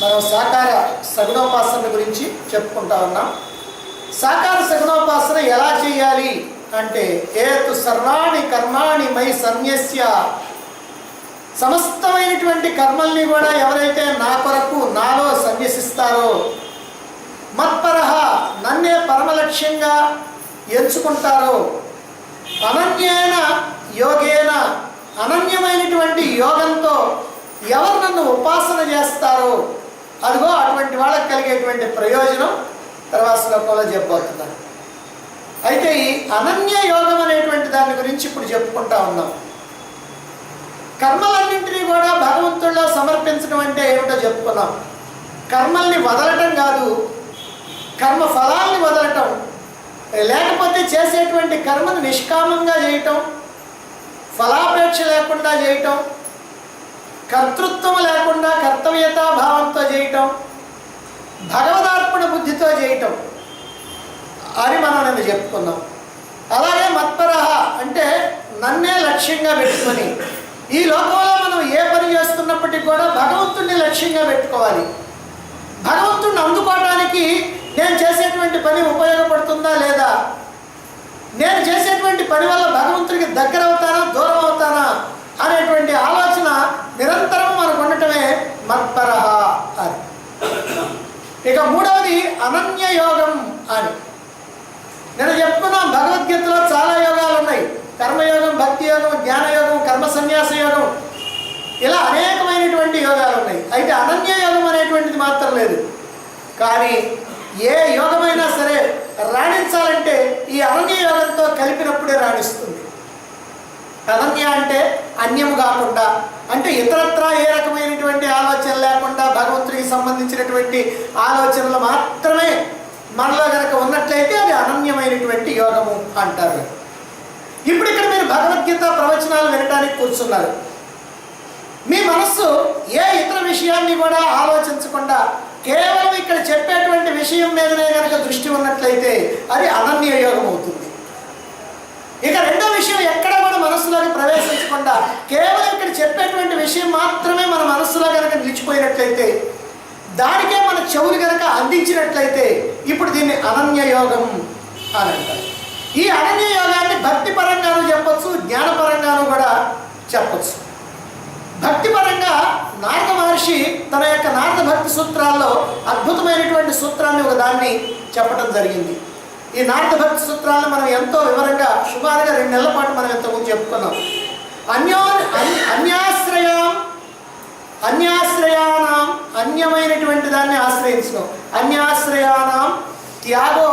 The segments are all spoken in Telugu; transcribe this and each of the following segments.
మనం సాకార సగుణోపాసన గురించి చెప్పుకుంటా ఉన్నాం. సాకార సగుణోపాసన ఎలా చేయాలి అంటే, ఏతు సర్వాణి కర్మాణి మై సన్యస్య, సమస్తమైనటువంటి కర్మల్ని కూడా ఎవరైతే నా కొరకు నాలో సన్యసిస్తారో, మత్పరః నన్నే పరమలక్ష్యంగా ఎంచుకుంటారో, అనన్యేన యోగేన అనన్యమైనటువంటి యోగంతో ఎవరు నన్ను ఉపాసన చేస్తారో, అదిగో అటువంటి వాళ్ళకి కలిగేటువంటి ప్రయోజనం తర్వాత శ్లోకంలో చెప్పబోతున్నాను. అయితే ఈ అనన్య యోగం అనేటువంటి దాని గురించి ఇప్పుడు చెప్పుకుంటా ఉన్నాం. కర్మలన్నింటినీ కూడా భగవంతుడిలో సమర్పించడం అంటే ఏమిటో చెప్పుకున్నాం. కర్మల్ని వదలటం కాదు, కర్మ ఫలాల్ని వదలటం, లేకపోతే చేసేటువంటి కర్మను నిష్కామంగా చేయటం, ఫలాపేక్ష లేకుండా చేయటం, కర్తృత్వం లేకుండా కర్తవ్యతా భావంతో చేయటం, భగవదార్పణ బుద్ధితో చేయటం అని మనం నిన్న చెప్పుకున్నాం. అలాగే మత్పరః అంటే నన్నే లక్ష్యంగా పెట్టుకొని, ఈ లోకంలో మనం ఏ పని చేస్తున్నప్పటికీ కూడా భగవంతుడిని లక్ష్యంగా పెట్టుకోవాలి. భగవంతుడిని అందుకోవడానికి నేను చేసేటువంటి పని ఉపయోగపడుతుందా లేదా, నేను చేసేటువంటి పని వల్ల భగవంతుడికి దగ్గర అవుతానా దూరం అవుతానా అనేటువంటి ఆలోచన నిరంతరం మనకు ఉండటమే మత్పరః అని. ఇక మూడవది అనన్య యోగం అని నేను చెప్పుకున్నాం. భగవద్గీతలో చాలా యోగాలు ఉన్నాయి. కర్మయోగం, భక్తి యోగం, జ్ఞానయోగం, కర్మ సన్యాస యోగం, ఇలా అనేకమైనటువంటి యోగాలు ఉన్నాయి. అయితే అనన్య యోగం అనేటువంటిది మాత్రం లేదు. కానీ ఏ యోగమైనా సరే రాణించాలంటే ఈ అనన్య యోగంతో కలిపినప్పుడే రాణిస్తుంది. అనన్య అంటే అన్యము కాకుండా, అంటే ఇతరత్రా ఏ రకమైనటువంటి ఆలోచన లేకుండా భగవంతుడికి సంబంధించినటువంటి ఆలోచనలు మాత్రమే మనలో కనుక ఉన్నట్లయితే అది అనన్యమైనటువంటి యోగము అంటారు. ఇప్పుడు ఇక్కడ మీరు భగవద్గీత ప్రవచనాలు వినడానికి కూర్చున్నారు. మీ మనస్సు ఏ ఇతర విషయాన్ని కూడా ఆలోచించకుండా కేవలం ఇక్కడ చెప్పేటువంటి విషయం మీదనే కనుక దృష్టి ఉన్నట్లయితే అది అనన్య యోగం అవుతుంది. ఇక రెండో విషయం ఎక్కడ కూడా మనస్సులోకి ప్రవేశించకుండా కేవలం ఇక్కడ చెప్పేటువంటి విషయం మాత్రమే మన మనస్సులో కనుక నిలిచిపోయినట్లయితే, దానికే మన చెవులు కనుక అందించినట్లయితే ఇప్పుడు దీన్ని అనన్య యోగం అని అంటారు. ఈ అనన్య యోగాన్ని భక్తి పరంగానూ చెప్పచ్చు, జ్ఞానపరంగానూ కూడా చెప్పచ్చు. భక్తిపరంగా నారద మహర్షి తన యొక్క నారద భక్తి సూత్రాల్లో అద్భుతమైనటువంటి సూత్రాన్ని ఒక దాన్ని చెప్పడం జరిగింది. ఈ నారద భక్తి సూత్రాలను మనం ఎంతో వివరంగా సుమారుగా 2 నెలల పాటు మనం ఎంతకుముందు చెప్పుకున్నాం. అన్యాశ్రయానాం అన్యమైనటువంటి దాన్ని ఆశ్రయించడం, అన్యాశ్రయానాం త్యాగో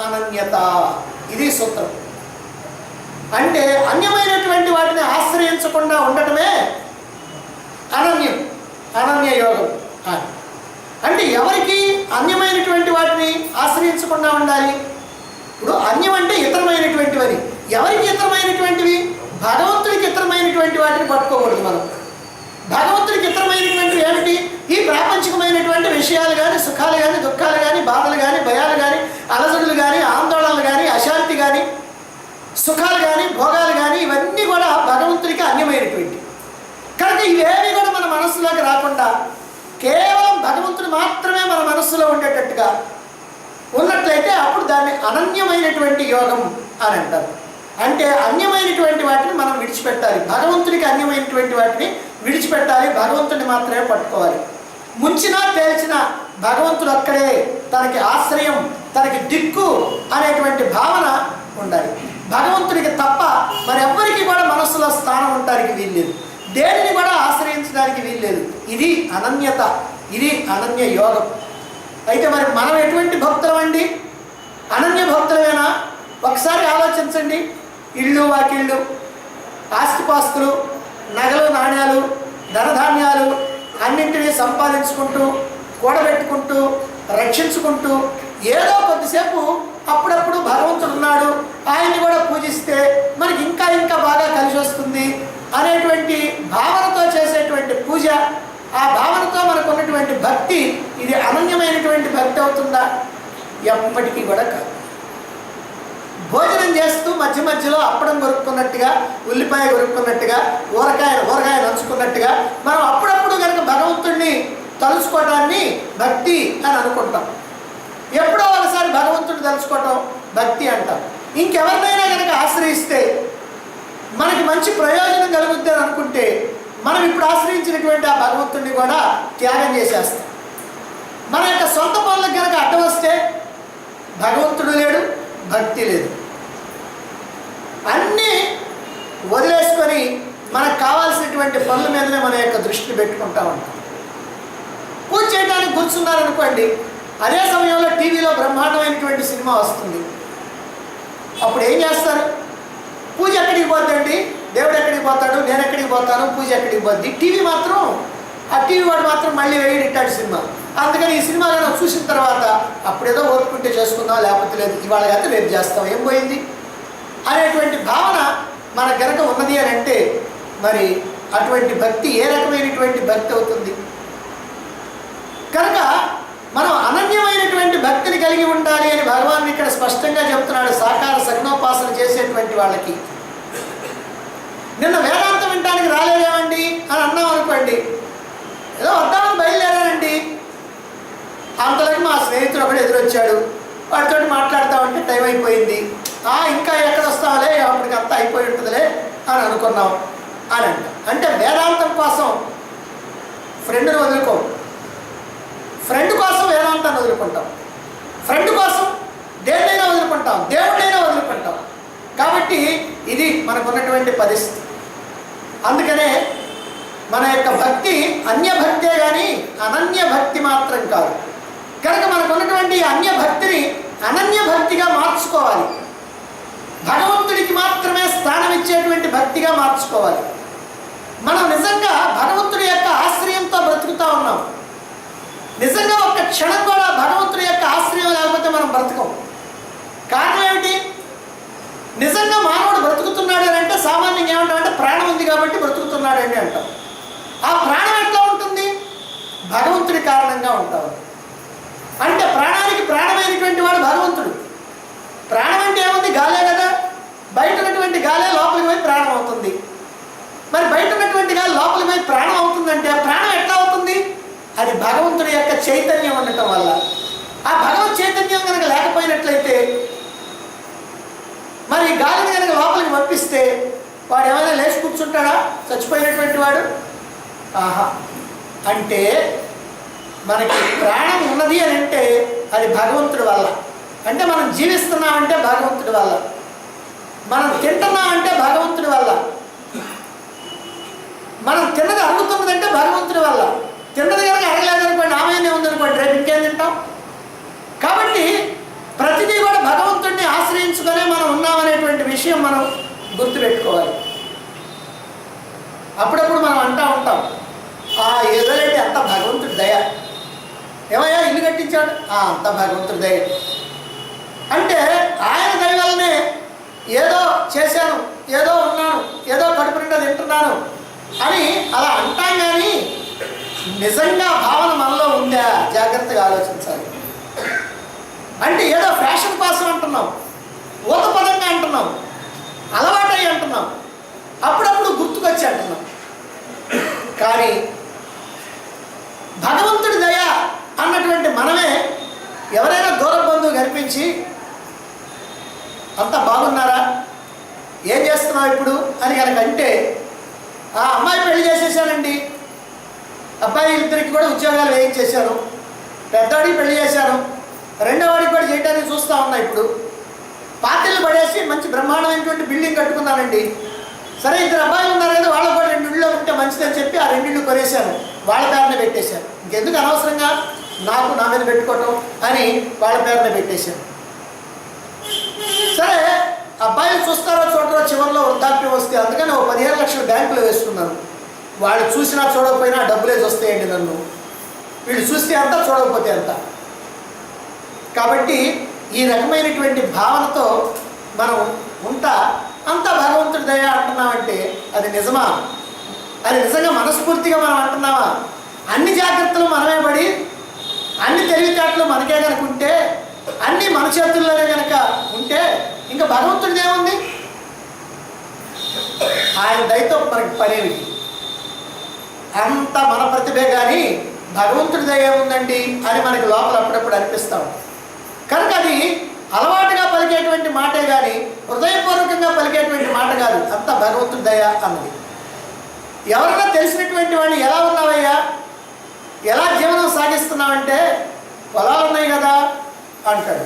అనన్యత, ఇది సూత్రం. అంటే అన్యమైనటువంటి వాటిని ఆశ్రయించకుండా ఉండటమే అనన్యం, అనన్య యోగం అని. అంటే ఎవరికి అన్యమైనటువంటి వాటిని ఆశ్రయించకుండా ఉండాలి? ఇప్పుడు అన్యం అంటే ఇతరమైనటువంటివని. ఎవరికి ఇతరమైనటువంటివి? భగవంతుడికి ఇతరమైనటువంటి వాటిని పట్టుకోకూడదు మనం. భగవంతుడికి ఇతరమైనటువంటివి ఏమిటి? ఈ ప్రాపంచికమైనటువంటి విషయాలు కానీ, సుఖాలు కానీ, దుఃఖాలు కానీ, బాధలు కానీ, భయాలు కానీ, అలజడులు కానీ, ఆందోళనలు కానీ, అశాంతి కానీ, సుఖాలు కానీ, భోగాలు కానీ, ఇవన్నీ కూడా భగవంతుడికి అన్యమైనటువంటి. కనుక ఇవేమీ కూడా మన మనస్సులోకి రాకుండా కేవలం భగవంతుడు మాత్రమే మన మనస్సులో ఉండేటట్టుగా ఉన్నట్లయితే అప్పుడు దాన్ని అనన్యమైనటువంటి యోగం అని అంటారు. అంటే అన్యమైనటువంటి వాటిని మనం విడిచిపెట్టాలి, భగవంతుడికి అన్యమైనటువంటి వాటిని విడిచిపెట్టాలి, భగవంతుడిని మాత్రమే పట్టుకోవాలి. ముంచినా తేల్చినా భగవంతుడు అక్కడే తనకి ఆశ్రయం, తనకి దిక్కు అనేటువంటి భావన ఉండాలి. భగవంతుడికి తప్ప మరెవ్వరికి కూడా మనస్సులో స్థానం ఉండడానికి వీల్లేదు, దేనిని కూడా ఆశ్రయించడానికి వీల్లేదు. ఇది అనన్యత, ఇది అనన్య యోగం. అయితే మరి మనం ఎటువంటి భక్తులం అండి? అనన్య భక్తులమేనా? ఒకసారి ఆలోచించండి. ఇళ్ళు వాకిళ్ళు, ఆస్తిపాస్తులు, నగలు నాణ్యాలు, ధనధాన్యాలు అన్నింటినీ సంపాదించుకుంటూ, కూడబెట్టుకుంటూ, రక్షించుకుంటూ, ఏదో కొద్దిసేపు అప్పుడప్పుడు భగవంతుడు ఉన్నాడు, ఆయన్ని కూడా పూజిస్తే మనకి ఇంకా ఇంకా బాగా కలిసి వస్తుంది అనేటువంటి భావనతో చేసేటువంటి పూజ, ఆ భావనతో మనకు ఉన్నటువంటి భక్తి, ఇది అనన్యమైనటువంటి భక్తి అవుతుందా? ఎప్పటికీ కూడా కాదు. భోజనం చేస్తూ మధ్య మధ్యలో అప్పడం కొరుక్కున్నట్టుగా, ఉల్లిపాయ కొరుక్కున్నట్టుగా, ఊరగాయ నంచుకున్నట్టుగా మనం అప్పుడప్పుడు కనుక భగవంతుడిని తలుచుకోవడాన్ని భక్తి అని అనుకుంటాం. ఎప్పుడో ఒకసారి భగవంతుడు తలుచుకోవటం భక్తి అంటాం. ఇంకెవరినైనా కనుక ఆశ్రయిస్తే మనకి మంచి ప్రయోజనం కలుగుద్ది అని అనుకుంటే మనం ఇప్పుడు ఆశ్రయించినటువంటి ఆ భగవంతుడిని కూడా త్యాగం చేసేస్తాం. మన యొక్క సొంత పనులకు కనుక అడ్డం వస్తే భగవంతుడు లేడు, భక్తి లేదు. అన్నీ వదిలేసుకొని మనకు కావాల్సినటువంటి పనుల మీదనే మన యొక్క దృష్టిని పెట్టుకుంటా ఉంటాం. పూజ చేయడానికి కూర్చున్నారనుకోండి, అదే సమయంలో టీవీలో బ్రహ్మాండమైనటువంటి సినిమా వస్తుంది. అప్పుడు ఏం చేస్తారు? పూజ ఎక్కడికి పోద్దండి, దేవుడు ఎక్కడికి పోతాడు, నేను ఎక్కడికి పోతాను, పూజ ఎక్కడికి పోద్ది. టీవీ మాత్రం ఆ టీవీ వాడు మాత్రం మళ్ళీ వేయడిట్టాడు సినిమా. అందుకని ఈ సినిమా కనుక చూసిన తర్వాత అప్పుడేదో ఓపుకుంటే చేసుకుందాం, లేకపోతే లేదు, ఇవాళ అయితే రేపు చేస్తాం, ఏం పోయింది అనేటువంటి భావన మన గనక ఉన్నది అని అంటే మరి అటువంటి భక్తి ఏ రకమైనటువంటి భక్తి అవుతుంది? కనుక మనం అనన్యమైనటువంటి భక్తిని కలిగి ఉండాలి అని భగవాన్ ఇక్కడ స్పష్టంగా చెప్తున్నాడు. సాకార సగుణోపాసన చేసేటువంటి వాళ్ళకి నిన్న వేదాంతం వినడానికి రాలేదేమండి అని అన్నాం అనుకోండి, ఏదో వద్దామని బయలుదేరానండి, అంతలోకి మా స్నేహితుడు ఒకటి ఎదురొచ్చాడు, వాడితో మాట్లాడుతూ ఉంటే టైం అయిపోయింది, ఇంకా ఎక్కడ వస్తావులే, అప్పటికి అంతా అయిపోయి ఉంటుందిలే అని అనుకున్నాం అని అంట. అంటే వేదాంతం కోసం ఫ్రెండ్ని వదులుకో, ఫ్రెండ్ కోసం వేదాంతాన్ని వదులుకుంటాం, ఫ్రెండ్ కోసం దేన్నైనా వదులుకుంటాం, దేవుడైనా వదులుకుంటాం. కాబట్టి ఇది మనకున్నటువంటి పరిస్థితి. అందుకనే మన యొక్క భక్తి అన్యభక్తే కానీ అనన్య భక్తి మాత్రం కాదు. కనుక మనకున్నటువంటి అన్యభక్తిని అనన్యభక్తిగా మార్చుకోవాలి. భగవంతుడికి మాత్రమే స్థానం ఇచ్చేటువంటి భక్తిగా మార్చుకోవాలి. మనం నిజంగా భగవంతుడి యొక్క ఆశ్రయంతో బ్రతుకుతూ ఉన్నాం. నిజంగా ఒక్క క్షణం కూడా భగవంతుడి యొక్క ఆశ్రయం లేకపోతే మనం బ్రతకం. కారణం ఏమిటి? నిజంగా మానవుడు బ్రతుకుతున్నాడు అని అంటే సామాన్యంగా ఏమంటామంటే ప్రాణం ఉంది కాబట్టి బ్రతుకుతున్నాడండి అంటాం. ఆ ప్రాణం ఎట్లా ఉంటుంది? భగవంతుడి కారణంగా ఉంటాం. అంటే ప్రాణానికి ప్రాణమైనటువంటి వాడు భగవంతుడు. ప్రాణం అంటే ఏముంది? గాలే కదా. బయట ఉన్నటువంటి గాలే లోపలికి పోయి ప్రాణం అవుతుంది. మరి బయట ఉన్నటువంటి గాలి లోపలికి పోయి ప్రాణం అవుతుందంటే ఆ ప్రాణం ఎట్లా అవుతుంది? అది భగవంతుడి యొక్క చైతన్యం ఉండటం వల్ల. ఆ భగవత్ చైతన్యం కనుక లేకపోయినట్లయితే మరి గాలిని కనుక లోపలికి పంపిస్తే వాడు ఏమైనా లేచి కూర్చుంటాడా? చచ్చిపోయినటువంటి వాడు. అంటే మనకి ప్రాణం ఉన్నది అని అంటే అది భగవంతుడి వల్ల. అంటే మనం జీవిస్తున్నామంటే భగవంతుడి వల్ల, మనం తింటున్నామంటే భగవంతుడి వల్ల, మనం తిన్నది అరుగుతున్నదంటే భగవంతుడి వల్ల. తిన్నది కనుక అరగలేదనుకోండి, ఆమెనే ఉందనుకోండి, రేపు ఇంకేం తింటాం? కాబట్టి ప్రతిదీ కూడా భగవంతుడిని ఆశ్రయించుకొనే మనం ఉన్నామనేటువంటి విషయం మనం గుర్తుపెట్టుకోవాలి. అప్పుడప్పుడు మనం అంటూ ఉంటాం, ఏదో ఏంటి అంత భగవంతుడి దయ, ఏమయ్యా ఇల్లు కట్టించాడు, అంత భగవంతుడి దయ. అంటే ఆయన దయ వల్లనే ఏదో చేశాను, ఏదో ఉన్నాను, ఏదో కడుపు నిండా తింటున్నాను అని అలా అంటాం. కానీ నిజంగా భావన మనలో ఉందా? జాగ్రత్తగా ఆలోచించాలి. అంటే ఏదో ఫ్యాషన్ కోసం అంటున్నాం, ఊతపదంగా అంటున్నాం, అలవాటై అంటున్నాం, అప్పుడప్పుడు గుర్తుకొచ్చి అంటున్నాం. కానీ భగవంతుడి దయ అన్నటువంటి మనమే ఎవరైనా దూర బంధువు కనిపించి అంతా బాగున్నారా, ఏం చేస్తున్నావు ఇప్పుడు అని కనుక అంటే, అమ్మాయి పెళ్లి చేసేసానండి, అబ్బాయి ఇద్దరికి కూడా ఉద్యోగాలు వేయించేశాను, పెద్దవాడికి పెళ్లి చేశాను, రెండో వాడికి కూడా చేయడానికి చూస్తూ ఉన్నా, ఇప్పుడు పార్టీలు పడేసి మంచి బ్రహ్మాండమైనటువంటి బిల్డింగ్ కట్టుకున్నానండి, సరే ఇద్దరు అబ్బాయిలు ఉన్నారు కదా వాళ్ళకు కూడా 2 ఇళ్ళు ఉంటే మంచిదని చెప్పి ఆ 2 ఇళ్ళు కొనేశాను, వాళ్ళ పేరున పెట్టేశాను, ఇంకెందుకు అనవసరంగా నాకు నా మీద పెట్టుకోవటం అని వాళ్ళ పేరున పెట్టేశాను. సరే అబ్బాయిలు చూస్తారో చూడరో చివరిలో వృద్ధాప్యం వస్తే అందుకని 15 లక్షలు బ్యాంకులో వేసుకున్నాను. వాళ్ళు చూసినా చూడకపోయినా డబ్బులే వస్తాయండి నన్ను, వీళ్ళు చూస్తే అంత చూడకపోతే అంత. కాబట్టి ఈ రకమైనటువంటి భావనతో మనం ఉంటా అంతా భగవంతుడి దయ అంటున్నామంటే అది నిజమా? అది నిజంగా మనస్ఫూర్తిగా మనం అంటున్నామా? అన్ని జాగ్రత్తలు మనమే పడి అన్ని తెలివితేటలు మనకే కనుక ఉంటే, అన్నీ మన చేతుల్లోనే కనుక ఉంటే ఇంకా భగవంతుడిది ఏముంది? ఆయన దయతో మనకి పనేమిటి? అంత మన ప్రతిభే కానీ భగవంతుడి దయ ఏముందండి అని మనకి లోపల అప్పుడప్పుడు అనిపిస్తాం. కనుక అది అలవాటుగా పలికేటువంటి మాటే కానీ హృదయపూర్వకంగా పలికేటువంటి మాట కాదు. అంతా భగవంతుడి దయ అన్నది. ఎవరైనా తెలిసినటువంటి వాళ్ళు ఎలా ఉన్నావయ్యా, ఎలా జీవనం సాగిస్తున్నావంటే, పొలాలు ఉన్నాయి కదా అంటాడు,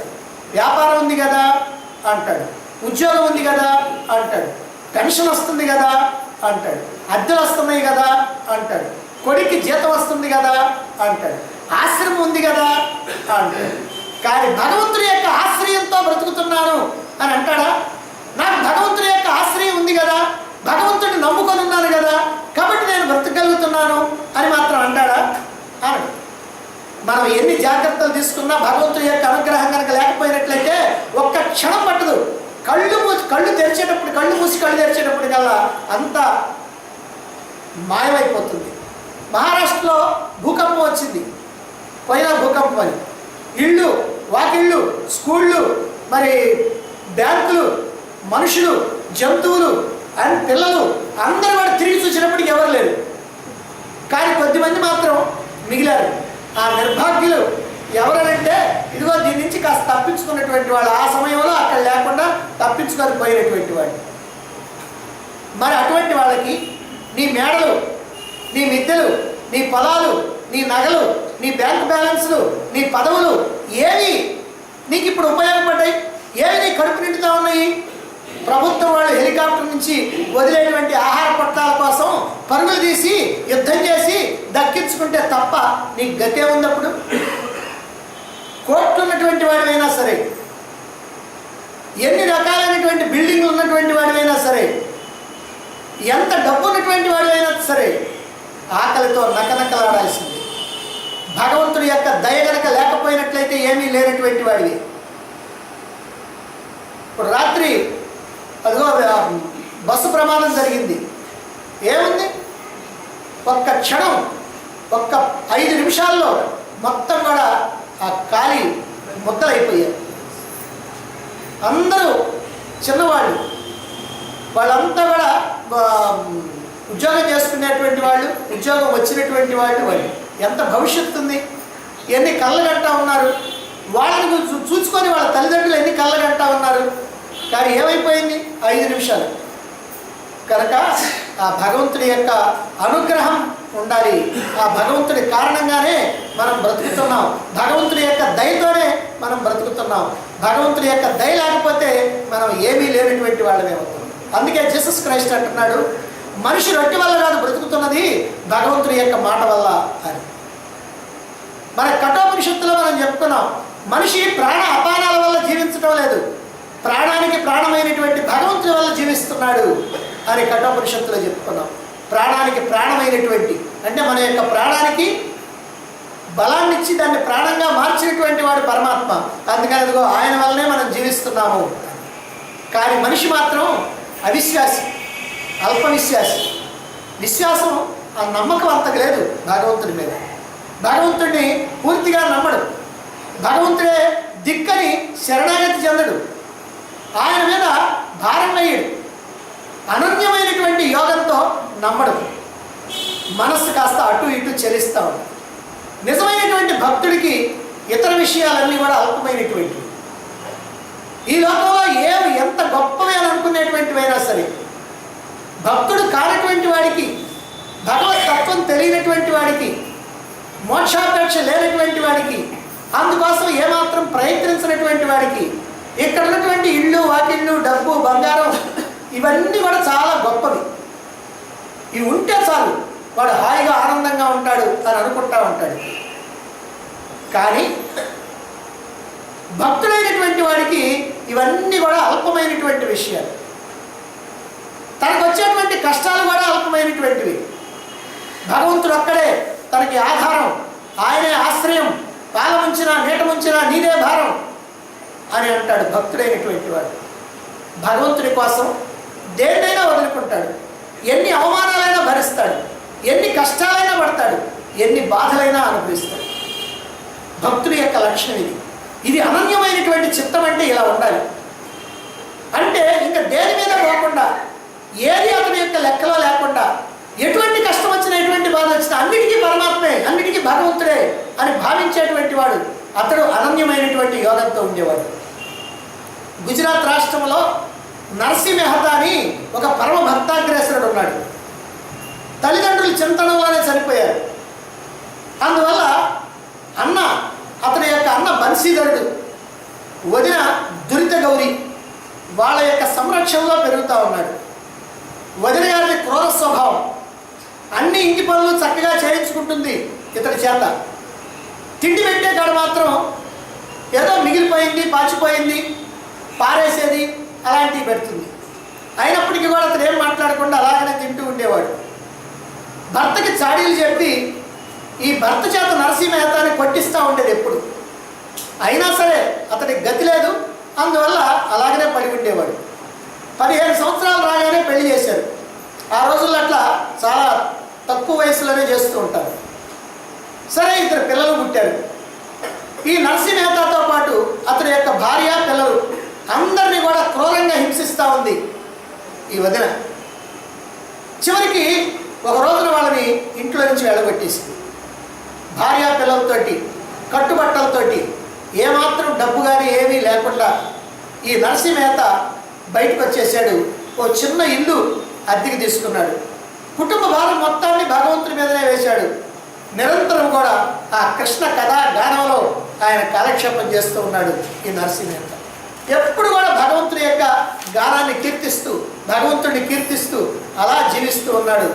వ్యాపారం ఉంది కదా అంటాడు, ఉద్యోగం ఉంది కదా అంటాడు, పెన్షన్ వస్తుంది కదా అంటాడు, అద్దెలు వస్తున్నాయి కదా అంటాడు, కొడుక్కి జీతం వస్తుంది కదా అంటాడు, ఆశ్రమం ఉంది కదా అంటాడు. కానీ భగవంతుడి యొక్క ఆశ్రయంతో బ్రతుకుతున్నాను అని అంటాడా? నాకు భగవంతుడి యొక్క ఆశ్రయం ఉంది కదా, భగవంతుడిని నమ్ముకొని ఉన్నాను కదా, కాబట్టి నేను బ్రతకగలుగుతున్నాను అని మాత్రం అంటాడా? అని మనం ఎన్ని జాగ్రత్తలు తీసుకున్నా భగవంతుడి యొక్క అనుగ్రహం కనుక లేకపోయినట్లయితే ఒక్క క్షణం పట్టదు. కళ్ళు తెరిచేటప్పుడు, కళ్ళు మూసి కళ్ళు తెరిచేటప్పటికల్లా అంతా మాయమైపోతుంది. మహారాష్ట్రలో భూకంపం వచ్చింది, పోయిన భూకంపం అని. ఇళ్ళు, వాకిళ్ళు, స్కూళ్ళు, మరి బ్యాంకులు, మనుషులు, జంతువులు అండ్ పిల్లలు అందరూ కూడా తిరిగి చూసినప్పటికీ ఎవరు లేరు. కానీ కొద్దిమంది మాత్రం మిగిలారు. ఆ నిర్భాగ్యులు ఎవరనంటే ఇదిగో దీని నుంచి కాస్త తప్పించుకున్నటువంటి వాళ్ళు, ఆ సమయంలో అక్కడ లేకుండా తప్పించుకొని పోయినటువంటి వాళ్ళు. మరి అటువంటి వాళ్ళకి నీ మేడలు, నీ మిద్దెలు, నీ పొలాలు, నీ నగలు, నీ బ్యాంక్ బ్యాలెన్స్లు, నీ పదవులు ఏవి నీకు ఇప్పుడు ఉపయోగపడ్డాయి? ఏవి నీ కడుపు నిండుతా ఉన్నాయి? ప్రభుత్వం వాళ్ళు హెలికాప్టర్ నుంచి వదిలేటువంటి ఆహార పట్టాల కోసం పరుగులు తీసి యుద్ధం చేసి దక్కించుకుంటే తప్ప నీకు గతే ఉన్నప్పుడు. కోట్లు ఉన్నటువంటి వాడివైనా సరే, ఎన్ని రకాలైనటువంటి బిల్డింగ్లు ఉన్నటువంటి వాడివైనా సరే, ఎంత డబ్బు ఉన్నటువంటి వాడివైనా సరే ఆకలితో నకనకలాడాల్సింది. భగవంతుడి యొక్క దయ గనక లేకపోయినట్లయితే ఏమీ లేనటువంటి వాడివి. ఇప్పుడు రాత్రి అదిగో బస్సు ప్రమాదం జరిగింది. ఏముంది? ఒక్క క్షణం, ఒక్క 5 నిమిషాల్లో మొత్తం కూడా ఆ ఖాళీ ముద్దలైపోయారు. అందరూ చిన్నవాళ్ళు, వాళ్ళంతా కూడా ఉద్యోగం చేసుకునేటువంటి వాళ్ళు, ఉద్యోగం వచ్చినటువంటి వాళ్ళు. ఎంత భవిష్యత్తు ఉంది, ఎన్ని కళ్ళగంటా ఉన్నారు, వాళ్ళని చూసుకొని వాళ్ళ తల్లిదండ్రులు ఎన్ని కళ్ళగంటా ఉన్నారు. కానీ ఏమైపోయింది? 5 నిమిషాలు. కనుక ఆ భగవంతుడి యొక్క అనుగ్రహం ఉండాలి. ఆ భగవంతుడి కారణంగానే మనం బ్రతుకుతున్నాం, భగవంతుడి యొక్క దయతోనే మనం బ్రతుకుతున్నాం. భగవంతుడి యొక్క దయ లేకపోతే మనం ఏమీ లేనటువంటి వాళ్ళమే అవుతాం. అందుకే జీసస్ క్రైస్ట్ అంటున్నాడు, మనిషి రొట్టె వల్ల కాదు బ్రతుకుతున్నది, భగవంతుడి యొక్క మాట వల్ల అని. మన కఠోపనిషత్తులో మనం చెప్పుకున్నాం, మనిషి ప్రాణ అపానాల వల్ల జీవించడం లేదు, ప్రాణానికి ప్రాణమైనటువంటి భగవంతుడి వల్ల జీవిస్తున్నాడు అని కఠోపనిషత్తులో చెప్పుకున్నాం. ప్రాణానికి ప్రాణమైనటువంటి అంటే మన యొక్క ప్రాణానికి బలాన్ని ఇచ్చి దాన్ని ప్రాణంగా మార్చినటువంటి వాడు పరమాత్మ. అందుకని అదిగో ఆయన వల్లనే మనం జీవిస్తున్నాము. కానీ మనిషి మాత్రం అవిశ్వాసి, అల్ప విశ్వాసి. విశ్వాసం, ఆ నమ్మకం అంతకు లేదు భగవంతుడి మీద. భగవంతుడిని పూర్తిగా నమ్మడు, భగవంతుడే దిక్కని శరణాగతి చెందడు, ఆయన మీద భారం వేయడు, అనన్యమైనటువంటి యోగంతో నమ్మడు. మనస్సు కాస్త అటు ఇటు చెలిస్తూ ఉంటుంది. నిజమైనటువంటి భక్తుడికి ఇతర విషయాలన్నీ కూడా అల్పమైనటువంటివి. ఈ లోకంలో ఎంత గొప్పవి అని అనుకునేటువంటివైనా సరే, భక్తుడు కానటువంటి వాడికి, భగవత్ తత్వం తెలియనటువంటి వాడికి, మోక్షాపేక్ష లేనటువంటి వాడికి, అందుకోసం ఏమాత్రం ప్రయత్నించినటువంటి వాడికి ఇక్కడ ఉన్నటువంటి ఇళ్ళు, వాకిళ్ళు, డబ్బు, బంగారం ఇవన్నీ కూడా చాలా గొప్పవి. ఇవి ఉంటే చాలు వాడు హాయిగా ఆనందంగా ఉంటాడు అని అనుకుంటా ఉంటాడు. కానీ భక్తుడైనటువంటి వాడికి ఇవన్నీ కూడా అల్పమైనటువంటి విషయాలు. తనకు వచ్చేటువంటి కష్టాలు కూడా అల్పమైనటువంటివి. భగవంతుడు ఒక్కడే తనకి ఆధారం, ఆయనే ఆశ్రయం, పాల ముంచినా నీట ముంచినా నీదే భారం అని అంటాడు భక్తుడైనటువంటి వాడు. భగవంతుడి కోసం దేన్నైనా వదులుకుంటాడు, ఎన్ని అవమానాలైనా భరిస్తాడు, ఎన్ని కష్టాలైనా పడతాడు, ఎన్ని బాధలైనా అనుభవిస్తాడు. భక్తుడి యొక్క లక్షణం ఇది. ఇది అనన్యమైనటువంటి చిత్తం అంటే ఇలా ఉండాలి. అంటే ఇంకా దేని మీద పోకుండా, ఏది అతని యొక్క లెక్కలో లేకుండా ఎటువంటి కష్టం వచ్చినా ఎటువంటి బాధ వచ్చినా అన్నిటికీ పరమాత్మే, అన్నిటికీ భగవంతుడే అని భావించేటువంటి వాడు. అతడు అనన్యమైనటువంటి యోగంతో ఉండేవాడు. గుజరాత్ రాష్ట్రంలో నర్సీ మెహతా అని ఒక పరమ భక్తాగ్రేసరుడు ఉన్నాడు. తల్లిదండ్రులు చింతనంలోనే చనిపోయారు. అందువల్ల అతని యొక్క అన్న బన్సీధరుడు, వదిన దురిత గౌరి వాళ్ళ యొక్క సంరక్షణలో పెరుగుతూ ఉన్నాడు. వదిన గారి క్రూర స్వభావం, అన్ని ఇంటి పనులు చక్కగా చేయించుకుంటుంది ఇతడి చేత. తిండి పెట్టే కాడ మాత్రం ఏదో మిగిలిపోయింది, పాచిపోయింది, పారేసేది అలాంటివి పెడుతుంది. అయినప్పటికీ కూడా అతను ఏం మాట్లాడకుండా అలాగనే తింటూ ఉండేవాడు. భర్తకి చాడీలు చెప్పి ఈ భర్త చేత నరసీ మెహతాని కొట్టిస్తూ ఉండేది ఎప్పుడు. అయినా సరే అతడికి గతి లేదు, అందువల్ల అలాగనే పడి ఉండేవాడు. 15 సంవత్సరాలు రాగానే పెళ్లి చేశారు. ఆ రోజుల్లో అట్లా చాలా తక్కువ వయసులోనే చేస్తూ ఉంటారు. సరే, 2 పిల్లలు పుట్టారు. ఈ నరసీ మెహతాతో పాటు అతని యొక్క భార్య, పిల్లలు అందరినీ కూడా క్రూరంగా హింసిస్తూ ఉంది ఈ వదిన. చివరికి ఒక రోజున వాళ్ళని ఇంట్లో నుంచి వెళ్ళగొట్టేసింది. భార్య పిల్లలతోటి, కట్టుబట్టలతోటి, ఏమాత్రం డబ్బు కానీ ఏమీ లేకుండా ఈ నరసీ మెహతా బయటకు వచ్చేసాడు. ఓ చిన్న ఇల్లు అద్దెకి తీసుకున్నాడు. కుటుంబ భారం మొత్తాన్ని భగవంతుడి మీదనే వేశాడు. నిరంతరం కూడా ఆ కృష్ణ కథా గానంలో ఆయన కాలక్షేపం చేస్తూ ఉన్నాడు ఈ నరసీ మెహతా. ఎప్పుడు కూడా భగవంతుడి యొక్క గానాన్ని కీర్తిస్తూ, భగవంతుడిని కీర్తిస్తూ అలా జీవిస్తూ ఉన్నాడు.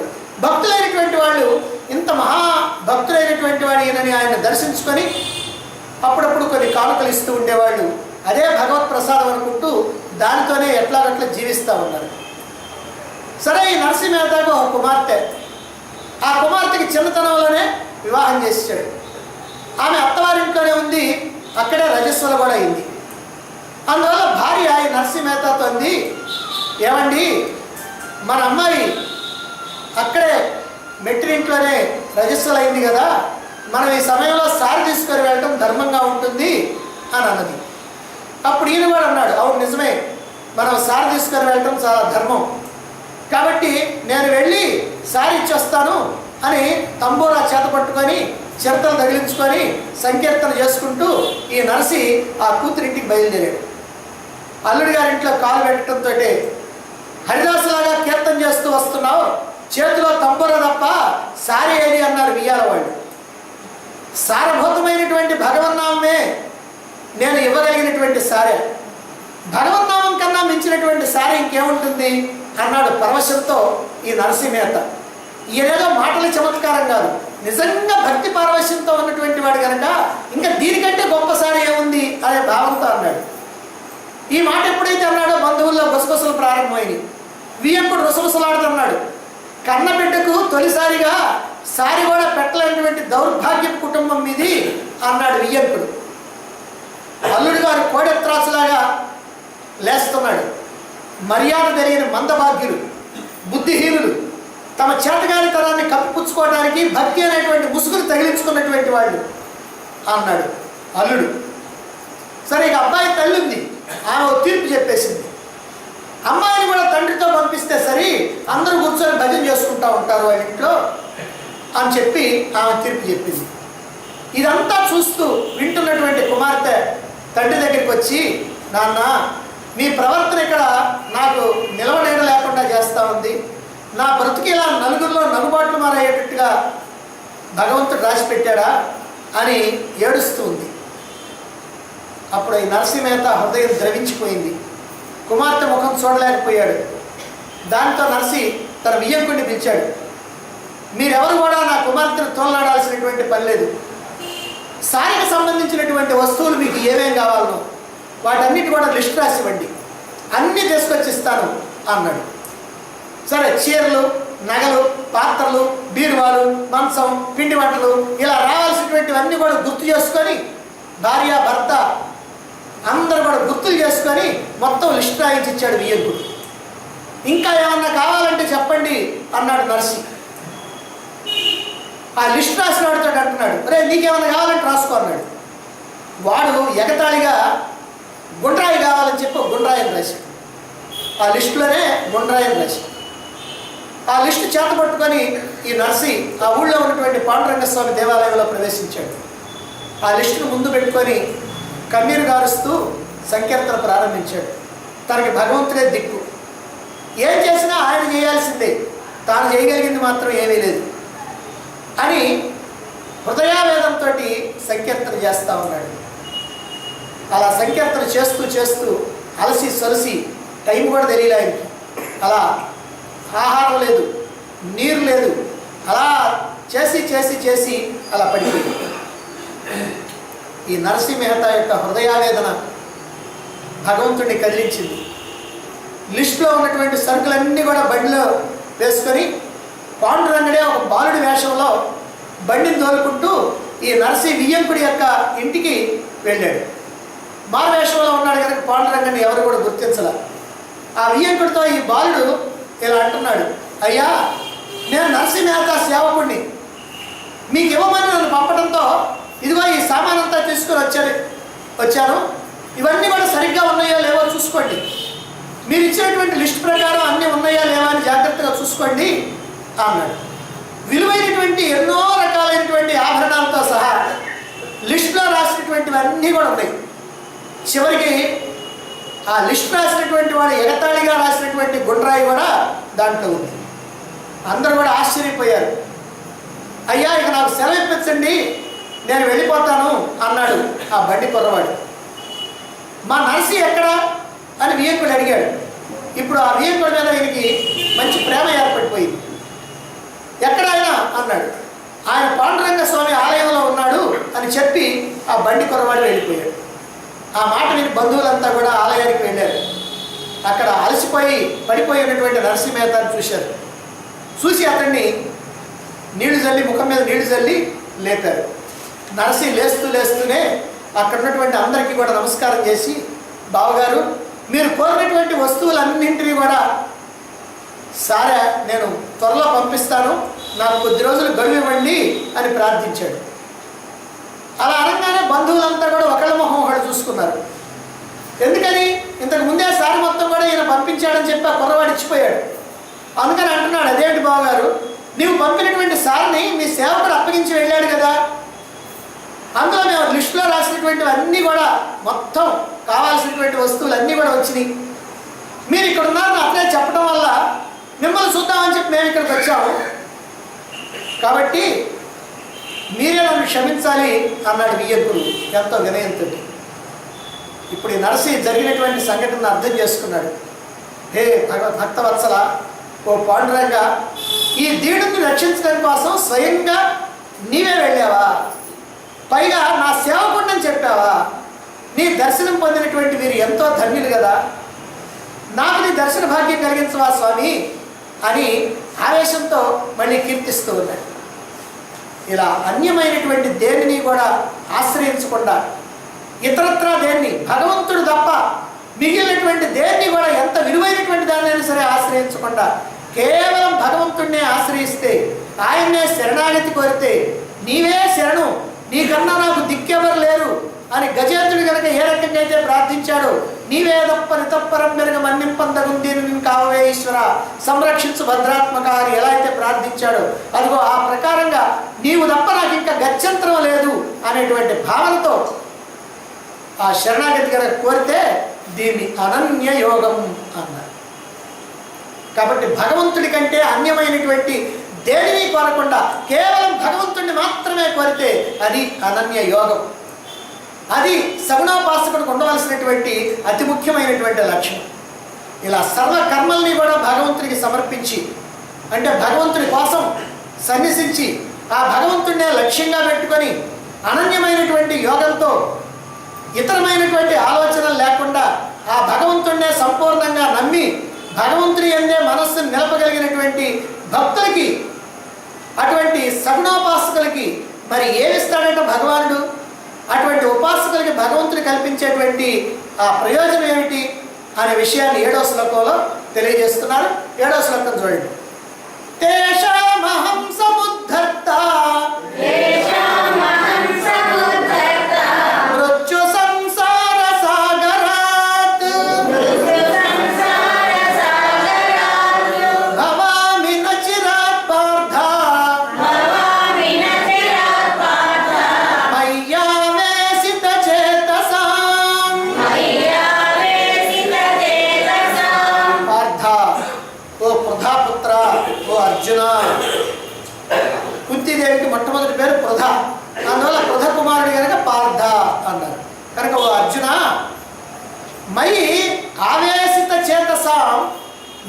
భక్తులైనటువంటి వాళ్ళు, ఇంత మహా భక్తులైనటువంటి వాడు ఈయనని ఆయన దర్శించుకొని అప్పుడప్పుడు కొన్ని కానుకలు ఇస్తూ ఉండేవాళ్ళు. అదే భగవత్ ప్రసాదం అనుకుంటూ దానితోనే ఎట్లాగట్లా జీవిస్తూ ఉన్నారు. సరే, ఈ నరసీ మెహతాకు ఒక కుమార్తె. ఆ కుమార్తెకి చిన్నతనంలోనే వివాహం చేసాడు. ఆమె అత్తవారింట్లోనే ఉంది, అక్కడే రజస్వల కూడా అయింది. అందువల్ల భార్య ఈ నరసీ మెహతాతో అంది, ఏమండి, మన అమ్మాయి అక్కడే మెట్టినింట్లోనే రజస్వల అయింది కదా, మనం ఈ సమయంలో సారి తీసుకొని వెళ్ళడం ధర్మంగా ఉంటుంది అని అన్నది. అప్పుడు ఈయన కూడా అన్నాడు, అవును నిజమే, మనం సారి తీసుకొని వెళ్ళడం చాలా ధర్మం, కాబట్టి నేను వెళ్ళి సారి ఇచ్చొస్తాను అని తంబూరా చేత పట్టుకొని చిరతలు తగిలించుకొని సంకీర్తన చేసుకుంటూ ఈ నరసి ఆ కూతురింటికి బయలుదేరాడు. అల్లుడి గారింట్లో కాలు పెట్టడంతో, హరిదాసులాగా కీర్తన చేస్తూ వస్తున్నావు, చేతిలో తంబూరా తప్ప సారి ఏది అన్నారు వియ్యాల వాళ్ళు. సారభూతమైనటువంటి భగవన్నామే నేను ఇవ్వగలిగినటువంటి సారే, భగవన్నామం కన్నా మించినటువంటి సారే ఇంకేముంటుంది అన్నాడు పరవశంతో ఈ నరసీ మెహతా. ఈయనేదో మాటల చమత్కారం కాదు, నిజంగా భక్తి పారవశ్యంతో ఉన్నటువంటి వాడు కనుక ఇంకా దీనికంటే గొప్ప సారి ఏముంది అనే భావంతో అన్నాడు. ఈ మాట ఎప్పుడైతే అన్నాడో బంధువుల్లో గుసగుసలు ప్రారంభమైంది. వియ్యంకుడు రుసరుసలాడుతున్నాడు. కన్నబిడ్డకు తొలిసారిగా సారి కూడా పెట్టలేనటువంటి దౌర్భాగ్య కుటుంబం మీది అన్నాడు వియ్యంకుడు. అల్లుడు గారు కోడెత్రాసులాగా లేస్తున్నాడు. మర్యాద తెలియని మందభాగ్యులు, బుద్ధిహీనులు, తమ చేతగానితనాన్ని కప్పిపుచ్చుకోవడానికి భక్తి అనేటువంటి ముసుగులు తగిలించుకున్నటువంటి వాళ్ళు అన్నాడు అల్లుడు. సరే, ఇక అబ్బాయి తల్లి ఉంది, ఆమె తీర్పు చెప్పేసింది. అమ్మాయిని కూడా తండ్రితో పంపిస్తే సరి, అందరూ కూర్చొని భజన చేసుకుంటూ ఉంటారు వాళ్ళ ఇంట్లో అని చెప్పి ఆమె తీర్పు చెప్పింది. ఇదంతా చూస్తూ వింటున్నటువంటి కుమార్తె తండ్రి దగ్గరికి వచ్చి, నాన్న, మీ ప్రవర్తన ఇక్కడ నాకు నిలవనేడ లేకుండా చేస్తూ ఉంది, నా బ్రతుకి ఇలా నలుగురిలో నలుబాట్లు మారయ్యేటట్టుగా భగవంతుడు రాసి పెట్టాడా అని ఏడుస్తూ ఉంది. అప్పుడు ఈ నరసీ మెహతా హృదయం ద్రవించిపోయింది. కుమార్తె ముఖం చూడలేకపోయాడు. దాంతో నరసి తన వియ్యంకుడిని పిలిచాడు. మీరెవరు కూడా నా కుమార్తెను తోలనాడాల్సినటువంటి పని లేదు. సారికి సంబంధించినటువంటి వస్తువులు మీకు ఏమేం కావాలనో వాటన్నిటి కూడా లిస్ట్ రాసి ఇవ్వండి, అన్నీ తీసుకొచ్చి ఇస్తాను అన్నాడు. సరే, చీరలు, నగలు, పాత్రలు, బీరువాలు, మంచం, పిండి వంటలు ఇలా రావాల్సినటువంటివన్నీ కూడా గుర్తు చేసుకొని భార్య భర్త అందరూ కూడా గుర్తులు చేసుకొని మొత్తం లిస్ట్ రాయించి ఇచ్చాడు వియ్యంకుడు. ఇంకా ఏమన్నా కావాలంటే చెప్పండి అన్నాడు నరసి. ఆ లిస్ట్ రాసిన వాడితో అంటున్నాడు, రే నీకేమన్నా కావాలంటే రాసుకో అన్నాడు. వాడు ఎగతాళిగా గుండ్రాయి కావాలని చెప్పి గుండ్రాయిని రాశాడు. ఆ లిస్టులోనే గుండ్రాయిని రాశాడు. ఆ లిస్టు చేత పట్టుకొని ఈ నర్సి ఆ ఊళ్ళో ఉన్నటువంటి పాండురంగస్వామి దేవాలయంలో ప్రవేశించాడు. ఆ లిస్టును ముందు పెట్టుకొని కన్నీరు గారుస్తూ సంకీర్తన ప్రారంభించాడు. తనకి భగవంతుడే దిక్కు, ఏం చేసినా ఆయన చేయాల్సిందే, తాను చేయగలిగింది మాత్రం ఏమీ లేదు అని హృదయావేదంతో సంకీర్తన చేస్తూ ఉన్నాడు. అలా సంకీర్తన చేస్తూ చేస్తూ అలసి సొలసి టైం కూడా తెలియలే ఆయనకి. అలా ఆహారం లేదు, నీరు లేదు, అలా చేసి చేసి చేసి అలా పడిపోయింది. ఈ నరసి మెహతా యొక్క హృదయావేదన భగవంతుడిని కదిలించింది. లిస్టులో ఉన్నటువంటి సరుకులన్నీ కూడా బండిలో వేసుకొని పాండురంగడే ఒక బాలుడి వేషంలో బండిని తోలుకుంటూ ఈ నరసి వియ్యంకుడి యొక్క ఇంటికి వెళ్ళాడు. మారు వేషంలో ఉన్నాడు కనుక పాండురంగని ఎవరు కూడా గుర్తించలే. ఆ వియ్యంకుడితో ఈ బాలుడు ఇలా అంటున్నాడు, అయ్యా నేను నరసి మెహతా సేవకుడిని, మీకు ఇవ్వమని నన్ను పంపడంతో ఇదిగో ఈ సామాన్ అంతా తీసుకొని వచ్చాను, ఇవన్నీ కూడా సరిగ్గా ఉన్నాయో లేవో చూసుకోండి, మీరు ఇచ్చినటువంటి లిస్ట్ ప్రకారం అన్నీ ఉన్నాయా లేవా అని జాగ్రత్తగా చూసుకోండి అన్నాడు. విలువైనటువంటి ఎన్నో రకాలైనటువంటి ఆభరణాలతో సహా లిస్టులో రాసినటువంటివన్నీ కూడా ఉన్నాయి. చివరికి ఆ లిస్ట్ రాసినటువంటి వాడు ఎగతాళిగా రాసినటువంటి గుండ్రాయి కూడా దాంట్లో ఉంది. అందరూ కూడా ఆశ్చర్యపోయారు. అయ్యా ఇక నాకు సెలవు ఇప్పించండి, నేను వెళ్ళిపోతాను అన్నాడు ఆ బండి కుర్రవాడు. మా నర్సి ఎక్కడా అని వియ్యంకుడు అడిగాడు. ఇప్పుడు ఆ వియ్యంకుడి మీద ఈయనకి మంచి ప్రేమ ఏర్పడిపోయింది. ఎక్కడ ఆయన అన్నాడు. ఆయన పాండురంగ స్వామి ఆలయంలో ఉన్నాడు అని చెప్పి ఆ బండి కుర్రవాడు వెళ్ళిపోయాడు. ఆ మాట విని బంధువులంతా కూడా ఆలయానికి వెళ్ళారు. అక్కడ అలసిపోయి పడిపోయినటువంటి నరసి మెహతాను చూశారు. చూసి అతన్ని నీళ్లు చల్లి ముఖం మీద నీళ్లు చల్లి లేపారు. నరసి లేస్తూనే అక్కడ ఉన్నటువంటి అందరికీ కూడా నమస్కారం చేసి, బావగారు మీరు కోరినటువంటి వస్తువులన్నింటినీ కూడా సరే నేను త్వరలో పంపిస్తాను, నాకు కొద్ది రోజులు గడువు ఇవ్వండి అని ప్రార్థించాడు. అలా అనగానే బంధువులంతా కూడా ఒకళ్ళ మొహం ఒకళ్ళు చూసుకున్నారు. ఎందుకని ఇంతకు ముందే సారి మొత్తం కూడా ఈయన పంపించాడని చెప్పి ఆ కుర్రవాడు ఇచ్చిపోయాడు. అందుకని అంటున్నాడు, అదేంటి బావగారు నీవు పంపినటువంటి సార్ని మీ సేవకుడు అప్పగించి వెళ్ళాడు కదా, అందులో మేము లిస్టులో రాసినటువంటివి అన్నీ కూడా మొత్తం కావాల్సినటువంటి వస్తువులు అన్నీ కూడా వచ్చినాయి, మీరు ఇక్కడ ఉన్నారని అట్లే చెప్పడం వల్ల మిమ్మల్ని చూద్దామని చెప్పి మేము ఇక్కడికి వచ్చాము, కాబట్టి మీరే నన్ను క్షమించాలి అన్నాడు వియ్యంకుడు ఎంతో వినయంతో. ఇప్పుడు ఈ నరసి జరిగినటువంటి సంఘటనను అర్థం చేసుకున్నాడు. హే భక్తవత్సల, ఓ పాండురంగ, ఈ దీనుని రక్షించడం కోసం స్వయంగా నీవే వెళ్ళావా, పైగా నా సేవకుడిని చెప్పావా, నీ దర్శనం పొందినటువంటి వీరు ఎంతో ధన్యులు కదా, నాకు నీ దర్శన భాగ్యం కలిగించవా స్వామి అని ఆవేశంతో మళ్ళీ కీర్తిస్తూ ఉన్నాడు. ఇలా అన్యమైనటువంటి దేనిని కూడా ఆశ్రయించకుండా, ఇతరత్రా దేన్ని భగవంతుడు తప్ప మిగిలినటువంటి దేన్ని కూడా ఎంత విలువైనటువంటి దాన్నైనా సరే ఆశ్రయించకుండా కేవలం భగవంతుడినే ఆశ్రయిస్తే, ఆయన్నే శరణాగతి కోరితే, నీవే శరణు, నీకన్నా నాకు దిక్కెవరు లేరు అని గజేంద్రుడు కనుక ఏ రకంగా అయితే ప్రార్థించాడో, నీవే తప్ప నితప్పరం మెరుగ మన్నింపందగుంది కావే ఈశ్వర సంరక్షించు భద్రాత్మక అని ఎలా అయితే ప్రార్థించాడో, అదిగో ఆ ప్రకారంగా నీవు తప్ప నాకు ఇంకా గత్యంతరం లేదు అనేటువంటి భావనతో ఆ శరణాగతి కనుక కోరితే దీన్ని అనన్య యోగం అన్నారు. కాబట్టి భగవంతుడి కంటే అన్యమైనటువంటి దేనిని కోరకుండా కేవలం భగవంతుడిని మాత్రమే కోరితే అది అనన్య యోగం. అది సగుణోపాసకుడికి ఉండవలసినటువంటి అతి ముఖ్యమైనటువంటి లక్ష్యం. ఇలా సర్వ కర్మల్ని కూడా భగవంతుడికి సమర్పించి, అంటే భగవంతుడి కోసం సన్యసించి ఆ భగవంతుడినే లక్ష్యంగా పెట్టుకొని అనన్యమైనటువంటి యోగంతో ఇతరమైనటువంటి ఆలోచనలు లేకుండా ఆ భగవంతుడినే సంపూర్ణంగా నమ్మి భగవంతుడి యందే మనస్సును నిలపగలిగినటువంటి భక్తులకి, అటువంటి సగుణోపాసకులకి మరి ఏమిస్తాడంటే భగవానుడు, అటువంటి ఉపాసకులకి భగవంతుడు కల్పించేటువంటి ఆ ప్రయోజనం ఏమిటి అనే విషయాన్ని 7వ శ్లోకంలో తెలియజేస్తున్నారు. 7వ శ్లోకం చూడండి. తేషామహం సముద్ధర్త మృత్యు సంసార సాగరాత్ భవామి న అర్జున. కుంతీదేవికి మొట్టమొదటి పేరు పృథ, అందువల్ల పృథ కుమారుడు కనుక పార్థ అన్నారు. కనుక ఓ అర్జున, మయి ఆవేశిత చేతసాం,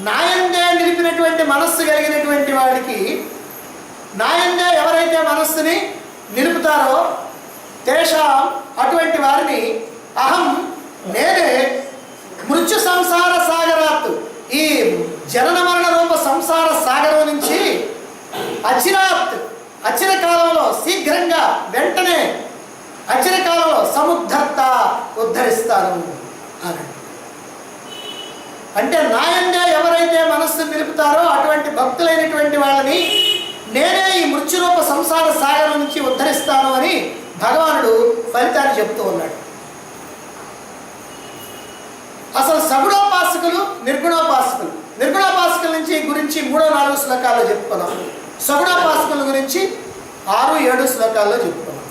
నాయందే నిలిపినటువంటి మనస్సు కలిగినటువంటి వాడికి, నాయందే ఎవరైతే మనస్సుని నిలుపుతారో తేషాం, అటువంటి వారిని అహం, నేనే మృత్యు సంసార సాగరాత్, ఈ జనన మరణ రూప సంసార సాగరం నుంచి అచిరాత్, అచిర కాలంలో, శీఘ్రంగా, వెంటనే అచిర కాలంలో సముద్ధర్త, ఉద్ధరిస్తాను అని. అంటే నాయంగా ఎవరైతే మనస్సు నిలుపుతారో అటువంటి భక్తులైనటువంటి వాళ్ళని నేనే ఈ మృత్యురూప సంసార సాగరం నుంచి ఉద్ధరిస్తాను అని భగవానుడు ఫలితాన్ని చెప్తూ ఉన్నాడు. అసలు సగుణోపాసకులు, నిర్గుణోపాసకులు, నిర్గుణోపాసకుల నుంచి గురించి 3-4 శ్లోకాల్లో చెప్పుకున్నాం. సగుణోపాసకుల గురించి 6-7 శ్లోకాల్లో చెప్పుకున్నాం.